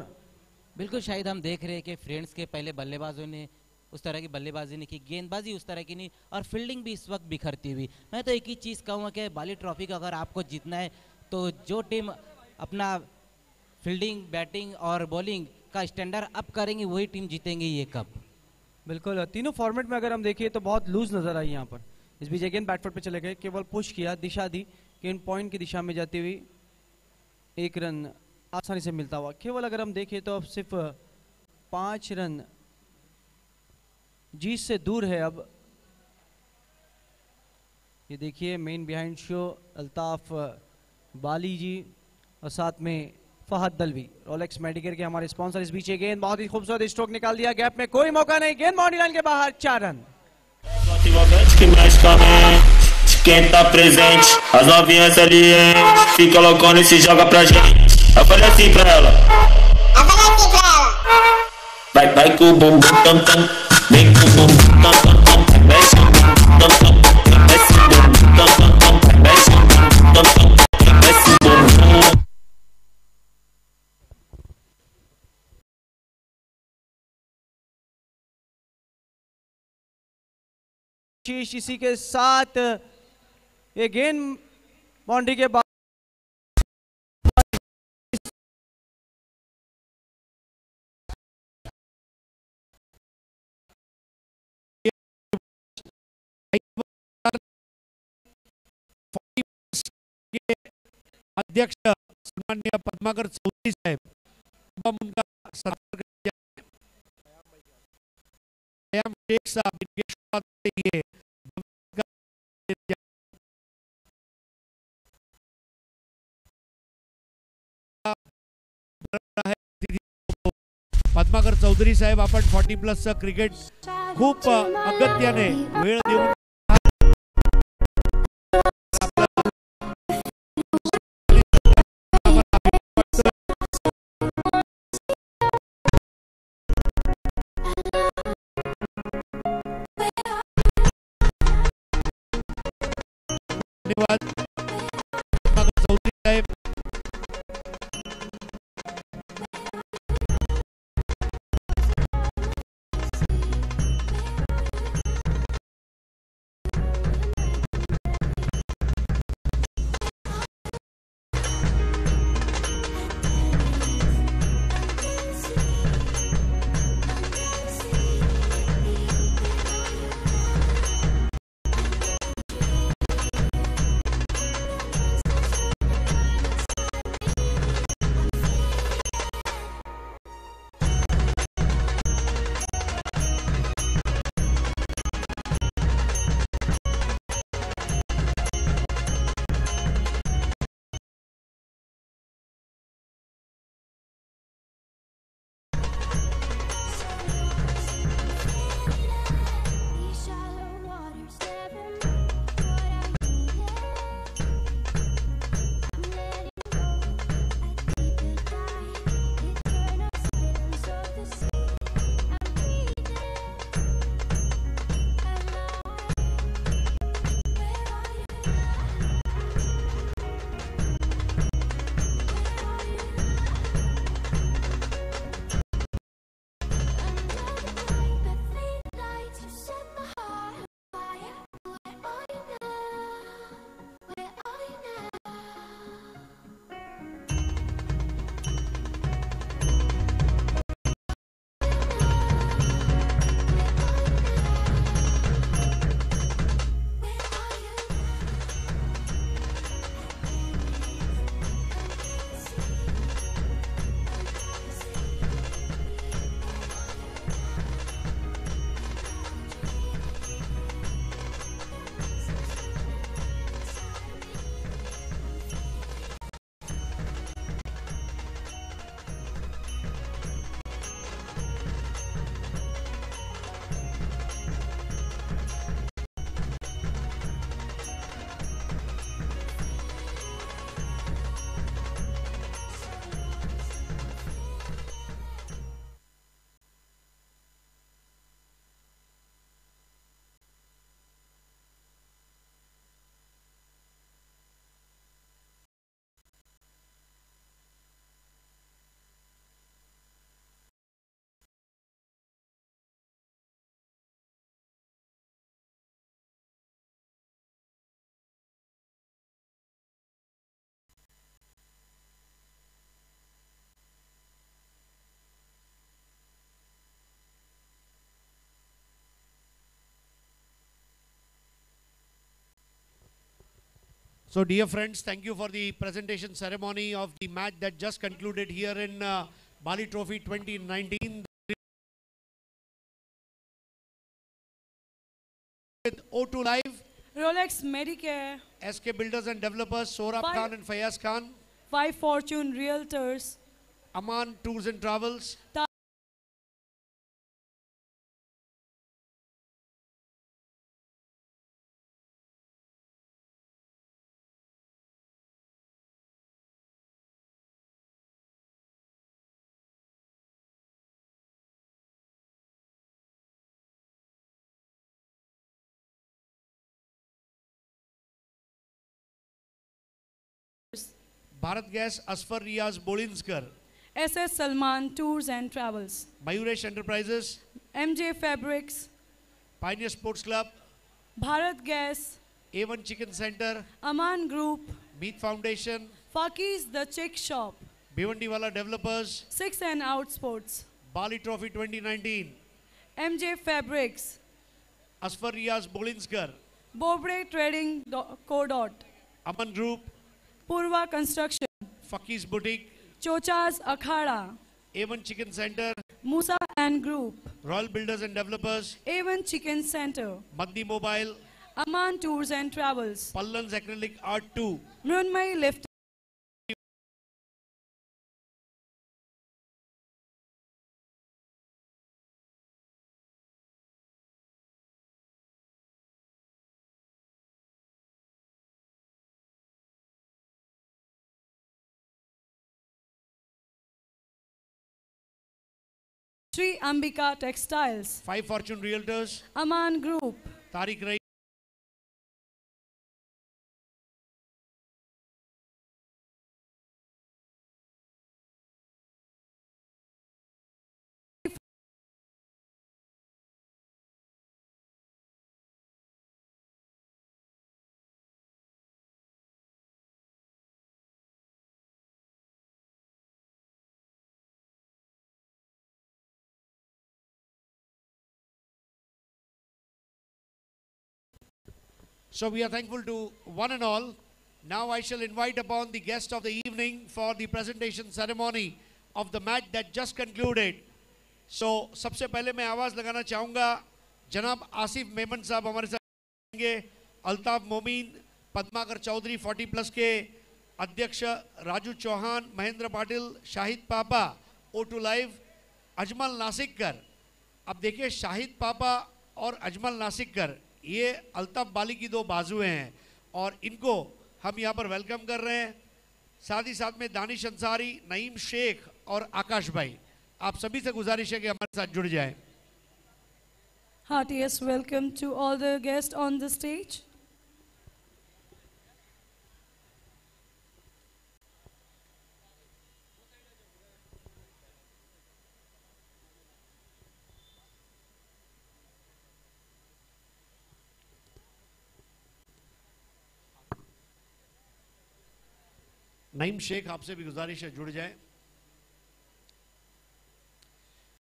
बिल्कुल शायद हम देख रहे हैं कि फ्रेंड्स के पहले बल्लेबाजों ने उस तरह की बल्लेबाजी नहीं की, गेंदबाजी उस तरह की नहीं, और फील्डिंग भी इस वक्त बिखरती हुई। मैं तो एक ही चीज़ कहूँगा कि बाली ट्रॉफी का अगर आपको जीतना है तो जो टीम अपना फील्डिंग, बैटिंग और बॉलिंग का स्टैंडर्ड अप करेंगी वही टीम जीतेंगी ये कप। बिल्कुल, तीनों फॉर्मेट में अगर हम देखिए तो बहुत लूज नजर आई यहाँ पर। इस बीच अगेन बैकफुट पे चले गए, केवल पुश किया, दिशा दी कि इन पॉइंट की दिशा में जाती हुई एक रन आसानी से मिलता हुआ। केवल अगर हम देखें तो अब सिर्फ 5 रन जीत से दूर है। अब ये देखिए मेन बिहाइंड शो अल्ताफ बाली जी और साथ में फहद दलवी, रोलेक्स मेडिकेयर के हमारे स्पॉन्सर। इस बीच गेंद बहुत ही खूबसूरत स्ट्रोक निकाल दिया, गैप में कोई मौका नहीं, गेंद बाउंड्री लाइन के बाहर, 4 run. que mexe com a mente. Quem tá presente, as novinhas ali, hein? Fica loucona e se joga pra gente. Eu falei assim pra ela. Vai, vai com o bumbum tam tam. Vem com o bumbum tam tam tam. Mexe o bumbum tam tam. Mexe o bumbum tam tam tam. Mexe o bumbum tam tam. Mexe o bumbum. इसी के साथ ये गेंद boundary के बाद अध्यक्ष सन्माननीय पद्माकर चौधरी साहेब, अब हम उनका सत्कार करेंगे। शेख साहब इनके शुरुआत के लिए पद्माकर चौधरी साहेब, आपण 40+ क्रिकेट खूप अगत्याने वेळ देऊन धन्यवाद। So dear friends, thank you for the presentation ceremony of the match that just concluded here in Bali Trophy 2019 with O2 Live, Rolex Medicare, SK Builders and Developers, Sohrab Khan and Fayaz Khan, 5 Fortune Realtors, Aman Tours and Travels, Bharat Gas, Asfar Riaz Bolinskar, SS Salman Tours and Travels, Mayuresh Enterprises, MJ Fabrics, Pioneer Sports Club, Bharat Gas, A1 Chicken Center, Aman Group, Meet Foundation, Fakis The Chick Shop, Bhiwandiwala Developers, 6 and Out Sports, Bali Trophy 2019, MJ Fabrics, Asfar Riaz Bolinskar, Bobre Trading Co. Aman Group, Purva Construction, Fakis Boutique, Chochas Akhada, A1 Chicken Center, Musa and Group, Royal Builders and Developers, A1 Chicken Center, Magni Mobile, Aman Tours and Travels, Pallan's Acrylic Art 2, Mrunmay Lift, Sri Ambika Textiles, 5 Fortune Realtors, Aman Group, Tariq Rai, So we are thankful to one and all. Now I shall invite upon the guest of the evening for the presentation ceremony of the match that just concluded. So सबसे पहले मैं आवाज़ लगाना चाहूँगा जनाब आसिफ मेमन साहब हमारे साथ होंगे, अल्ताफ मोमीन, पद्माकर चौधरी 40+ के अध्यक्ष राजू चौहान, महेंद्र पाटिल, शाहिद पापा, O2 लाइव, अजमल नासिककर। अब देखिए शाहिद पापा और अजमल नासिककर ये अल्ताफ बाली की दो बाजुएं हैं और इनको हम यहाँ पर वेलकम कर रहे हैं। साथ ही साथ में दानिश अंसारी, नईम शेख और आकाश भाई, आप सभी से गुजारिश है कि हमारे साथ जुड़ जाएं। Heartiest welcome to all the guests on the stage. Naeem Sheikh आपसे भी गुजारिश है जुड़ जाएं।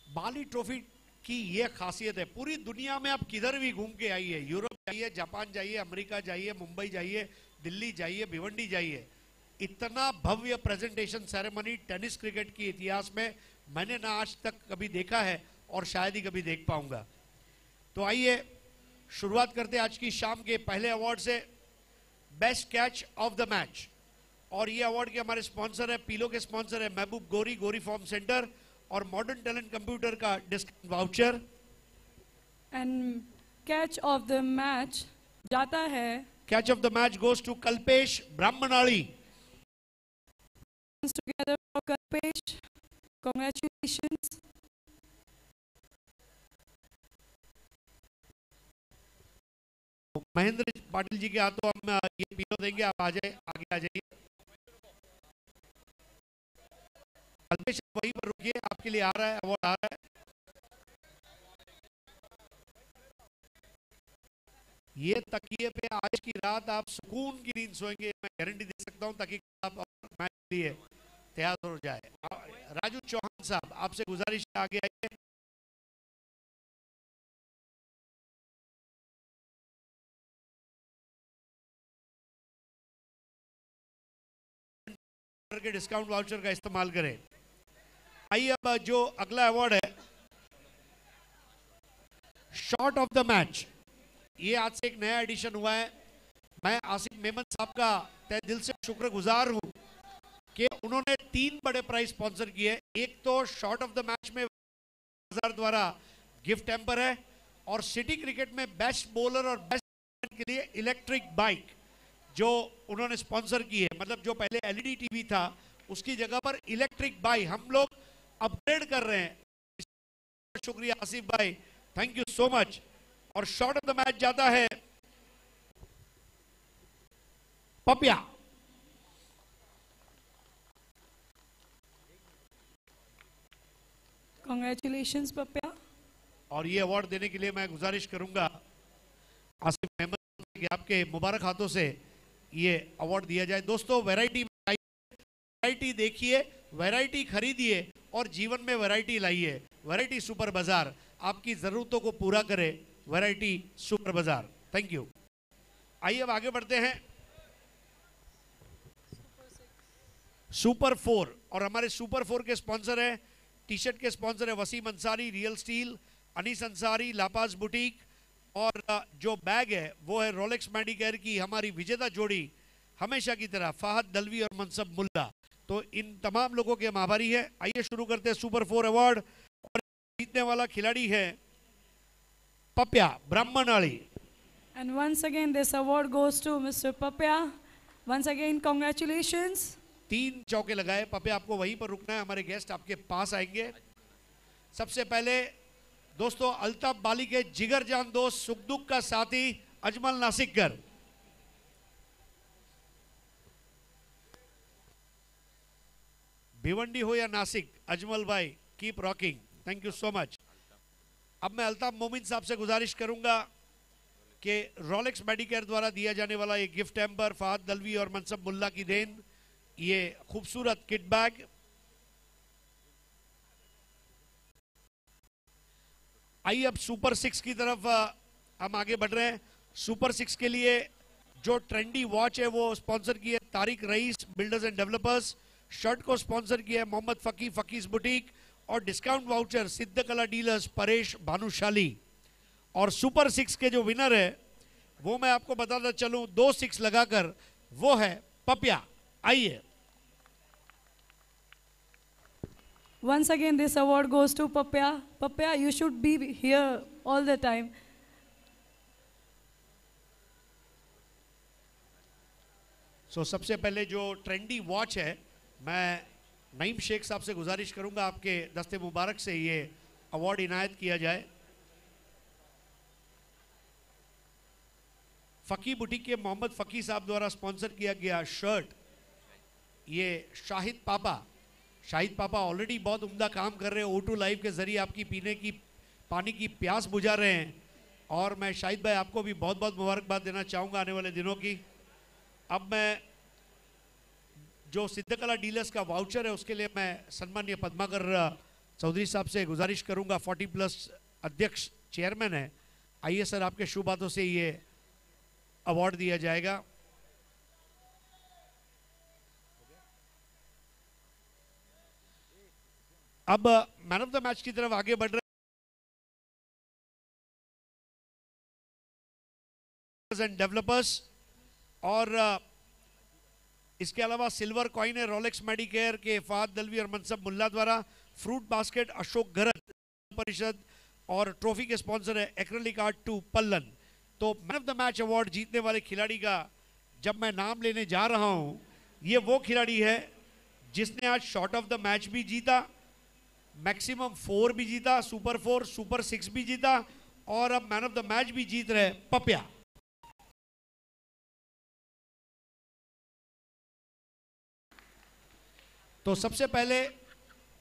बाली ट्रॉफी की ये खासियत है, पूरी दुनिया में आप किधर भी घूम के आइए, यूरोप जाइए, जापान जाइए, अमेरिका जाइए, मुंबई जाइए, दिल्ली जाइए, भिवंडी जाइए, इतना भव्य प्रेजेंटेशन सेरेमनी टेनिस क्रिकेट के इतिहास में मैंने ना आज तक कभी देखा है और शायद ही कभी देख पाऊंगा। तो आइए शुरुआत करते हैं आज की शाम के पहले अवार्ड से, best catch of the match. और ये अवार्ड के हमारे स्पॉन्सर है, पीलो के स्पॉन्सर है महबूब गोरी, गोरी फॉर्म सेंटर और मॉडर्न टैलेंट कंप्यूटर का discount voucher. And catch of the match जाता है, catch of the match goes to Kalpesh Brahmanali. Together for Kalpesh, congratulations. Mahendra Patil ji के हाथों हम ये पीलो देंगे, आप आ जाए, आगे आ जाइए। कल्पेश वहीं पर रुकिए, आपके लिए आ रहा है, अवार्ड आ रहा है। ये तकिए पे आज की रात आप सुकून की नींद सोएंगे, मैं गारंटी दे सकता हूं, ताकि आप मैच के लिए तैयार हो जाए। राजू चौहान साहब आपसे गुजारिश है, आगे आइए। के डिस्काउंट वाउचर का इस्तेमाल करें। आइए अब जो अगला अवार्ड है, शॉट ऑफ द मैच, ये आज से एक नया एडिशन हुआ है। मैं आसिफ मेमन साहब का तहे दिल से शुक्रगुजार हूं कि उन्होंने 3 बड़े प्राइज स्पॉन्सर किए। एक तो शॉट ऑफ द मैच में द्वारा गिफ्ट हैम्पर है, और सिटी क्रिकेट में बेस्ट बॉलर और बेस्ट के लिए इलेक्ट्रिक बाइक जो उन्होंने स्पॉन्सर की है। मतलब जो पहले एलईडी टीवी था उसकी जगह पर इलेक्ट्रिक बाइक हम लोग अपग्रेड कर रहे हैं। शुक्रिया आसिफ भाई, थैंक यू सो मच। और शॉट ऑफ द मैच जाता है पपिया। Congratulations, पपिया। और ये अवार्ड देने के लिए मैं गुजारिश करूंगा आसिफ अहमद कि आपके मुबारक हाथों से ये अवार्ड दिया जाए। दोस्तों, वैरायटी देखिए, वैरायटी खरीदिए और जीवन में वैरायटी लाइए। वैरायटी सुपर बाजार आपकी जरूरतों को पूरा करे। वैरायटी सुपर बाजार, थैंक यू। आइए अब आगे बढ़ते हैं। सुपर 4, और हमारे सुपर 4 के स्पॉन्सर है, टी शर्ट के स्पॉन्सर है Wasim Ansari, real steel, Anis Ansari, Lapaz boutique, और जो बैग है वो है रोलेक्स मेडिकेयर की हमारी विजेता जोड़ी हमेशा की तरह फाहद दलवी और मनसब मुल्ला। तो इन तमाम लोगों के हम आभारी हैं। आइए शुरू करते हैं सुपर 4 अवार्ड, और जीतने वाला खिलाड़ी है पपिया ब्राह्मणाली। And once again this award goes to Mr. Papya. Once again congratulations. 3 चौके लगाए। पपिया आपको वहीं पर रुकना है, हमारे गेस्ट आपके पास आएंगे। सबसे पहले दोस्तों अल्ताफ बाली के जिगर जान दोस्त, सुख दुख का साथी अजमल नासिककर। भिवंडी हो या नासिक, अजमल भाई keep rocking, thank you so much. अब मैं अल्ताफ मोमिन साहब से गुजारिश करूंगा कि रोलेक्स मेडिकेयर द्वारा दिया जाने वाला ये गिफ्ट हैम्पर फाहद दलवी और मनसब मुल्ला की देन, ये खूबसूरत किट बैग। आइए अब सुपर 6 की तरफ हम आगे बढ़ रहे हैं। सुपर 6 के लिए जो ट्रेंडी वॉच है वो स्पॉन्सर की है Tariq rice builders and developers. Shirt को स्पॉन्सर किया है मोहम्मद फकी फकीस बुटीक, और डिस्काउंट वाउचर सिद्ध कला डीलर्स परेश भानुशाली। और सुपर 6 के जो विनर है वो मैं आपको बताता चलूं 2 6 लगाकर, वो है पपिया। आइए। Once again this award goes to Papya. Papya, you should be here all the time. So सबसे पहले जो ट्रेंडी वॉच है, मैं नईम शेख साहब से गुजारिश करूंगा आपके दस्ते मुबारक से ये अवार्ड इनायत किया जाए। फकी बुटीक के मोहम्मद फकी साहब द्वारा स्पॉन्सर किया गया शर्ट, ये शाहिद पापा ऑलरेडी बहुत उम्दा काम कर रहे हैं। O2 लाइव के जरिए आपकी पीने की पानी की प्यास बुझा रहे हैं, और मैं शाहिद भाई आपको भी बहुत बहुत मुबारकबाद देना चाहूँगा आने वाले दिनों की। अब मैं जो सिद्धकला डीलर्स का वाउचर है उसके लिए मैं सम्मानीय पद्माकर चौधरी साहब से गुजारिश करूँगा, 40+ अध्यक्ष चेयरमैन है। आइए सर, आपके शुभ हाथों से ये अवार्ड दिया जाएगा। अब मैन ऑफ द मैच की तरफ आगे बढ़ रहे एंड डेवलपर्स, और इसके अलावा सिल्वर कॉइन है रोलेक्स मेडिकेयर के फाहद दलवी और मनसब मुल्ला द्वारा। फ्रूट बास्केट अशोक गरत परिषद, और ट्रॉफी के स्पॉन्सर है एक्रेलिक आर्ट 2 पल्लन। तो man of the match award जीतने वाले खिलाड़ी का जब मैं नाम लेने जा रहा हूं, ये वो खिलाड़ी है जिसने आज शॉट ऑफ द मैच भी जीता, मैक्सिमम 4 भी जीता, सुपर 4, सुपर 6 भी जीता, और अब मैन ऑफ द मैच भी जीत रहे पपिया। तो सबसे पहले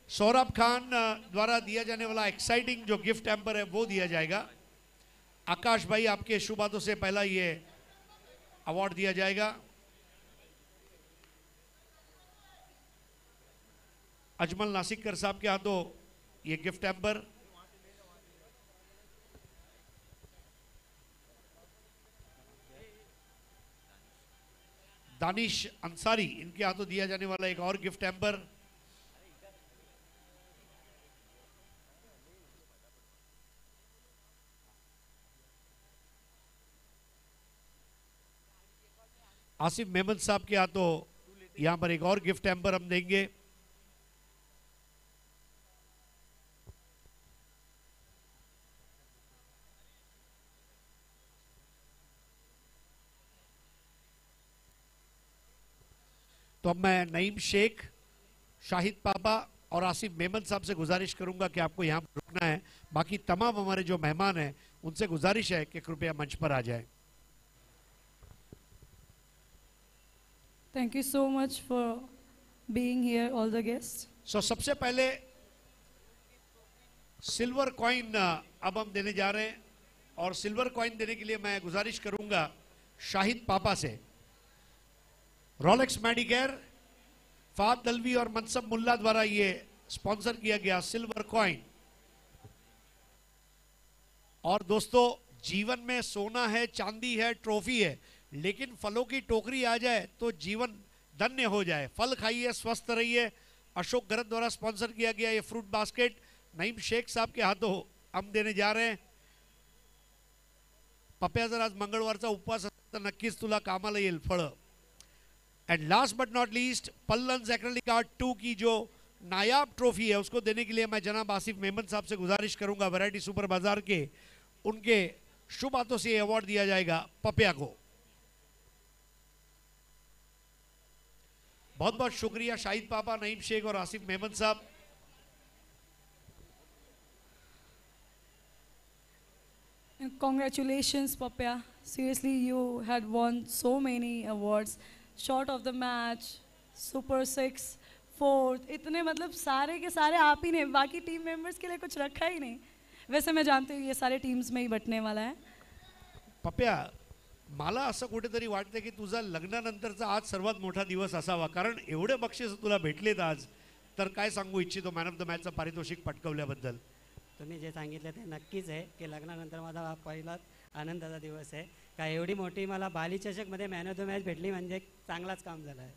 सौरभ खान द्वारा दिया जाने वाला एक्साइटिंग जो गिफ्ट हैम्पर है वो दिया जाएगा। आकाश भाई, आपके शुभ हाथों से पहला ये अवार्ड दिया जाएगा। अजमल नासिककर साहब के हाथों ये गिफ्ट हैम्पर। दानिश अंसारी, इनके हाथों दिया जाने वाला एक और गिफ्ट हैम्पर। आसिफ मेमन साहब के हाथों यहां पर एक और गिफ्ट हैम्पर हम देंगे। तो अब मैं नईम शेख, शाहिद पापा और आसिफ मेमन साहब से गुजारिश करूंगा कि आपको यहां पर रुकना है। बाकी तमाम हमारे जो मेहमान हैं उनसे गुजारिश है कि कृपया मंच पर आ जाएं। Thank you so much for being here, all the guests. So सबसे पहले सिल्वर कॉइन अब हम देने जा रहे हैं और सिल्वर कॉइन देने के लिए मैं गुजारिश करूंगा शाहिद पापा से। रोलेक्स मेडिकेयर, फाद दलवी और मनसब मुल्ला द्वारा ये स्पॉन्सर किया गया सिल्वर कॉइन। और दोस्तों, जीवन में सोना है, चांदी है, ट्रॉफी है, लेकिन फलों की टोकरी आ जाए तो जीवन धन्य हो जाए। फल खाइए, स्वस्थ रहिए। अशोक गरत द्वारा स्पॉन्सर किया गया ये फ्रूट बास्केट नईम शेख साहब के हाथों हम देने जा रहे हैं। पप्या, जर आज मंगळवारचा उपवास असेल तर नक्कीच तुला कामाला येईल फळ। And last but not least, पल्लन्स एक्रेलिक आर्ट 2 की जो नायाब ट्रॉफी है उसको देने के लिए मैं जनाब आसिफ मेमन साहब से गुजारिश करूंगा, वैरायटी सुपर बाजार के, उनके शुभ हाथों से ये अवार्ड दिया जाएगा पप्या को। बहुत बहुत शुक्रिया शाहिद पापा, नईम शेख और आसिफ मेमन साहब। Congratulations, Papya. Seriously, you had won so many awards. Short of the match, Super 6, 4th, इतने मतलब सारे के सारे आप ही ने, बाकी टीम मेंबर्स के लिए कुछ रखा ही नहीं। वैसे मैं जानती हूँ ये सारे टीम्स में ही बटने वाला है। पप्या, मला असं कुठेतरी वाटतं की तुझा लग्नानंतरचा आज सर्वात मोठा दिवस असावा, कारण एवढे बक्षीस तुला भेटलेत आज, तर काय सांगू इच्छितो मॅन ऑफ द मॅचचं पारितोषिक पटकवल्याबद्दल? तुम्ही जे सांगितलं ते नक्कीच आहे की लग्नानंतर माझा हा पहिलाच आनंदाचा दिवस आहे का एवढी मोठी मला बाली चषकमध्ये मॅन ऑफ द मॅच भेटली म्हणजे चांगलाच काम झालं आहे।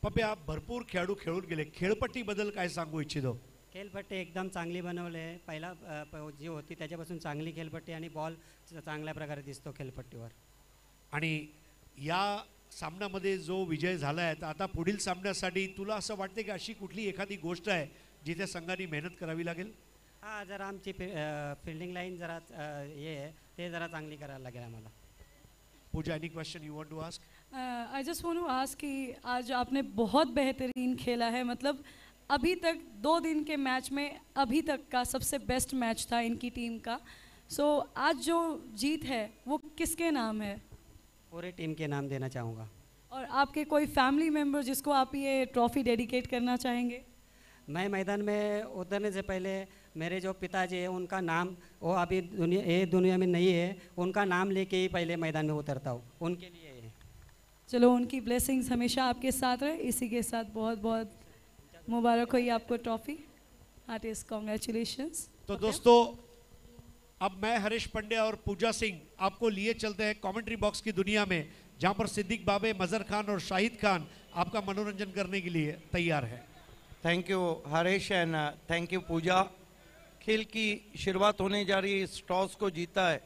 पप्या, भरपूर खेळाडू खेळून गेले, खेळपट्टीबद्दल काय सांगू इच्छितो? खेळपट्टी एकदम चांगली बनवली आहे। पहिला जी होती त्याच्यापासून चांगली खेळपट्टी आणि बॉल चांगल्या प्रकारे दिसतो खेळपट्टीवर। आणि या सामन्यामध्ये जो विजय झाला आहे, तर आता पुढील सामन्यासाठी तुला असं वाटते की अशी कुठली एखादी गोष्ट आहे जिथे संघाने मेहनत करावी लागेल? हां, जरा आमची फील्डिंग लाईन जरा हे आहे ते जरा चांगली करायला लागेल आम्हाला। Pooja, any question you want to ask? I just want to ask कि आज आपने बहुत बेहतरीन खेला है, मतलब अभी तक 2 दिन के मैच में अभी तक का सबसे बेस्ट मैच था इनकी टीम का। सो आज जो जीत है वो किसके नाम है? पूरे टीम के नाम देना चाहूँगा। और आपके कोई फैमिली मेम्बर जिसको आप ये ट्रॉफी डेडिकेट करना चाहेंगे? मैं मैदान में उतरने से पहले मेरे जो पिताजी है उनका नाम, वो अभी दुनिया में नहीं है, उनका नाम लेके ही पहले मैदान में उतरता हूँ, उनके लिए है। चलो, उनकी ब्लेसिंग्स हमेशा आपके साथ रहे। इसी के साथ बहुत बहुत मुबारक हो आपको ट्रॉफी। Heartiest congratulations. तो दोस्तों, अब मैं हरीश पंड्या और पूजा सिंह आपको लिए चलते हैं कमेंट्री बॉक्स की दुनिया में, जहां पर सिद्दीक बाबे, मजहर खान और शाहिद खान आपका मनोरंजन करने के लिए तैयार है। Thank you Harish and thank you Pooja. खेल की शुरुआत होने जा रही है। इस टॉस को जीता है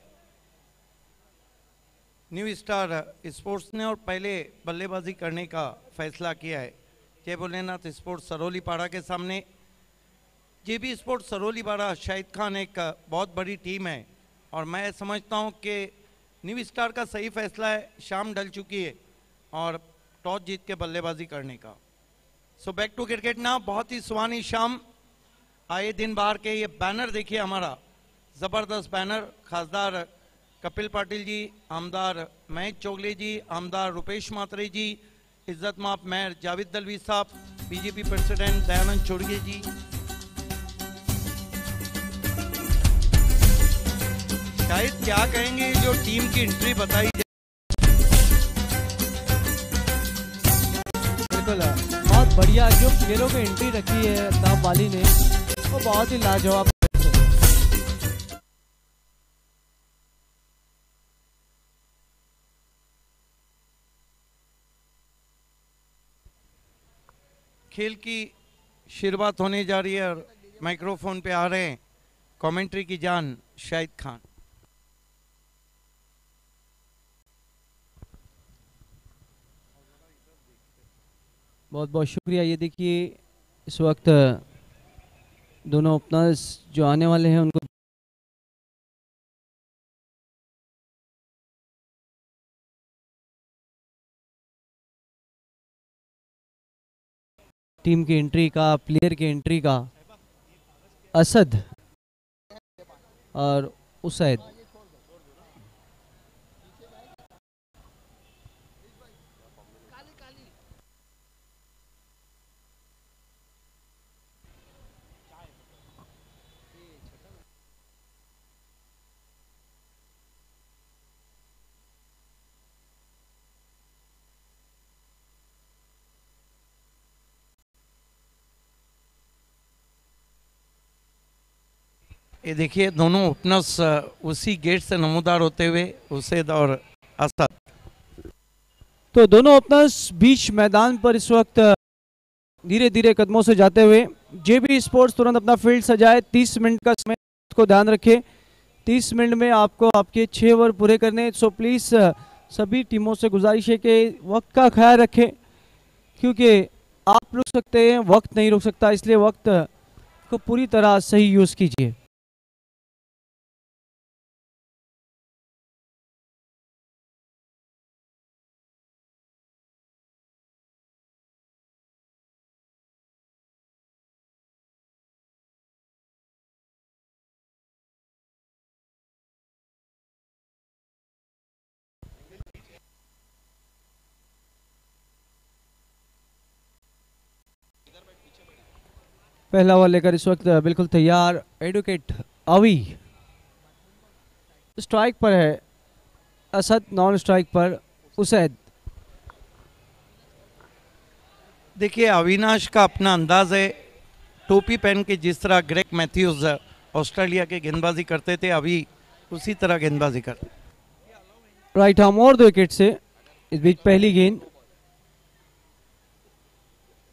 न्यू स्टार स्पोर्ट्स ने और पहले बल्लेबाजी करने का फैसला किया है जय भोलेनाथ स्पोर्ट्स सरोलीपाड़ा के सामने। जेबी स्पोर्ट्स सरोलीपाड़ा, शाहिद खान एक बहुत बड़ी टीम है और मैं समझता हूं कि न्यू स्टार का सही फैसला है। शाम ढल चुकी है और टॉस जीत के बल्लेबाजी करने का। सो बैक टू क्रिकेट ना, बहुत ही सुहानी शाम। आए दिन बाहर के ये बैनर देखिए, हमारा ज़बरदस्त बैनर। खासदार कपिल पाटिल जी, आमदार महेश चोगले जी, आमदार रुपेश मात्रे जी, इज्जत माप मेयर जावेद दलवी साहब, बीजेपी प्रेसिडेंट दयानंद चोड़िये जी। शायद क्या कहेंगे जो टीम की एंट्री बताई जाए। बिल्कुल, बहुत बढ़िया जो प्लेयरों की एंट्री रखी है अल्ताफ वाली ने, वो बहुत ही लाजवाब। खेल की शुरुआत होने जा रही है और माइक्रोफोन पे आ रहे हैं कमेंट्री की जान शाहिद खान। बहुत बहुत शुक्रिया। ये देखिए इस वक्त दोनों ओपनर्स जो आने वाले हैं उनको टीम की एंट्री का, प्लेयर की एंट्री का, असद और उसैद। ये देखिए दोनों ओपनर्स उसी गेट से नमूदार होते हुए उसैद और असद। तो दोनों ओपनर्स बीच मैदान पर इस वक्त धीरे धीरे कदमों से जाते हुए। जेबी स्पोर्ट्स तुरंत अपना फील्ड सजाए। 30 मिनट का समय को ध्यान रखें। 30 मिनट में आपको आपके 6 ओवर पूरे करने। सो प्लीज सभी टीमों से गुजारिश है कि वक्त का ख्याल रखें, क्योंकि आप रुक सकते हैं, वक्त नहीं रुक सकता, इसलिए वक्त को पूरी तरह सही यूज कीजिए। पहला ओवर लेकर इस वक्त बिल्कुल तैयार एडवोकेट अवी। स्ट्राइक पर है असद, नॉन स्ट्राइक पर उसैद। देखिए अविनाश का अपना अंदाज है, टोपी पहन के जिस तरह ग्रेग मैथ्यूज ऑस्ट्रेलिया के गेंदबाजी करते थे अभी उसी तरह गेंदबाजी करते। राइट आर्म और 2 विकेट से। इस बीच पहली गेंद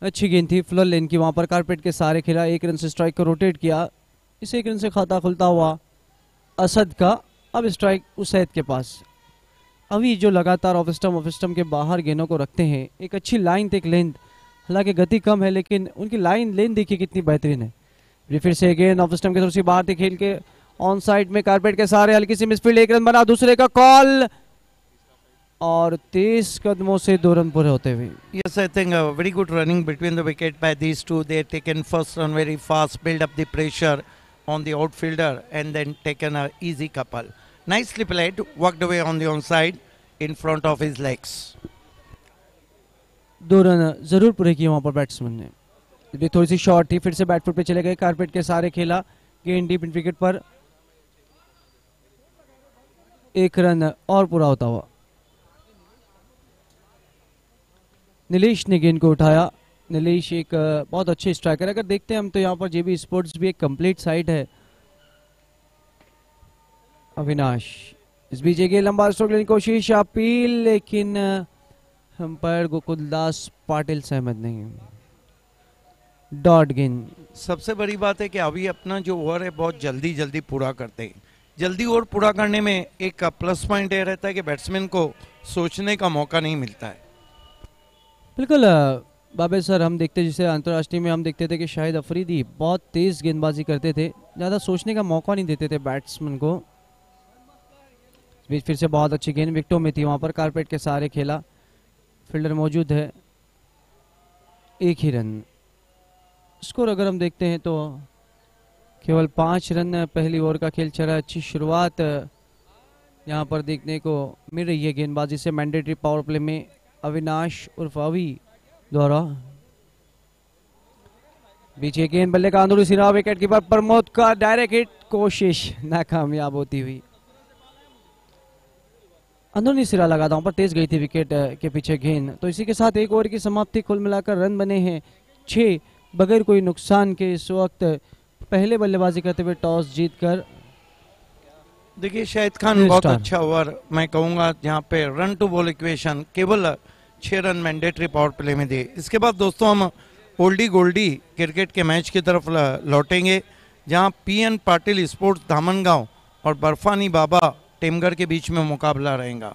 अच्छी गेंद थी, फ्लर लेन की, वहां पर कारपेट के सहारे खेला, 1 रन से स्ट्राइक को रोटेट किया। इस 1 रन से खाता खुलता हुआ असद का। अब स्ट्राइक उसैद के पास। अभी जो लगातार ऑफ स्टंप के बाहर गेंदों को रखते हैं, एक अच्छी लाइन तक लेंथ, हालांकि गति कम है लेकिन उनकी लाइन लेंथ देखिए कितनी बेहतरीन है। फिर से गेंद ऑफ स्टंप की तरफ से बाहर से खेल के ऑन साइड में कारपेट के सहारे हल्की सी मिसफील्ड, 1 रन बना, दूसरे का कॉल और 23 कदमों से 2 रन पूरे होते हुए। Yes, I think a very good running between the wicket by these two. They taken first run very fast, build up the pressure on the outfielder and then taken a easy couple. Nicely played, worked away on the onside in front of his legs. 2 run जरूर पूरे किए वहां पर batsman ने। ये थोड़ी सी short थी, फिर से बैटफुट पे चले गए, कारपेट के सहारे खेला, गेंद डीप विकेट पर, 1 रन और पूरा होता हुआ। नीलेश ने गेंद को उठाया। नीलेश एक बहुत अच्छे स्ट्राइकर। अगर देखते हैं हम तो यहाँ पर जेबी स्पोर्ट्स भी एक कंप्लीट साइड है। अविनाश इस बीच एक लंबा स्ट्रोक लेने की कोशिश, अपील, लेकिन अंपायर गोकुलदास पाटिल सहमत नहीं। डॉट गेंद। सबसे बड़ी बात है कि अभी अपना जो ओवर है बहुत जल्दी जल्दी पूरा करते हैं। जल्दी ओवर पूरा करने में एक प्लस पॉइंट ये रहता है कि बैट्समैन को सोचने का मौका नहीं मिलता है। बिल्कुल बाबे सर, हम देखते जैसे अंतर्राष्ट्रीय में हम देखते थे कि शाहिद अफरीदी बहुत तेज गेंदबाजी करते थे, ज़्यादा सोचने का मौका नहीं देते थे बैट्समैन को। बीच फिर से बहुत अच्छी गेंद विकेटों में थी, वहां पर कारपेट के सहारे खेला, फील्डर मौजूद है, 1 ही रन। स्कोर अगर हम देखते हैं तो केवल 5 रन पहली ओवर का खेल चला। अच्छी शुरुआत यहाँ पर देखने को मिल रही है गेंदबाजी से। मैंडेटरी पावर प्ले में अविनाश उर्फ अवी द्वारा। बीच गेंद बल्ले का अंदरूनी सिरा, विकेट कीपर प्रमोद का डायरेक्ट हिट, कोशिश नाकामयाब होती हुई। अंदरूनी सिरा लगा था, वहां पर तेज गई थी विकेट के पीछे गेंद। तो इसी के साथ 1 ओवर की समाप्ति, कुल मिलाकर रन बने हैं 6 बगैर कोई नुकसान के। इस वक्त पहले बल्लेबाजी करते हुए टॉस जीतकर देखिए शाहिद खान बहुत अच्छा ओवर मैं कहूंगा, जहां पे रन टू बॉल इक्वेशन केवल 6 रन मैंडेटरी पावर प्ले में दिए। इसके बाद दोस्तों हम ओल्डी गोल्डी क्रिकेट के मैच की तरफ लौटेंगे, जहां PN पाटिल स्पोर्ट्स धामनगांव और बर्फानी बाबा टेमगढ़ के बीच में मुकाबला रहेगा।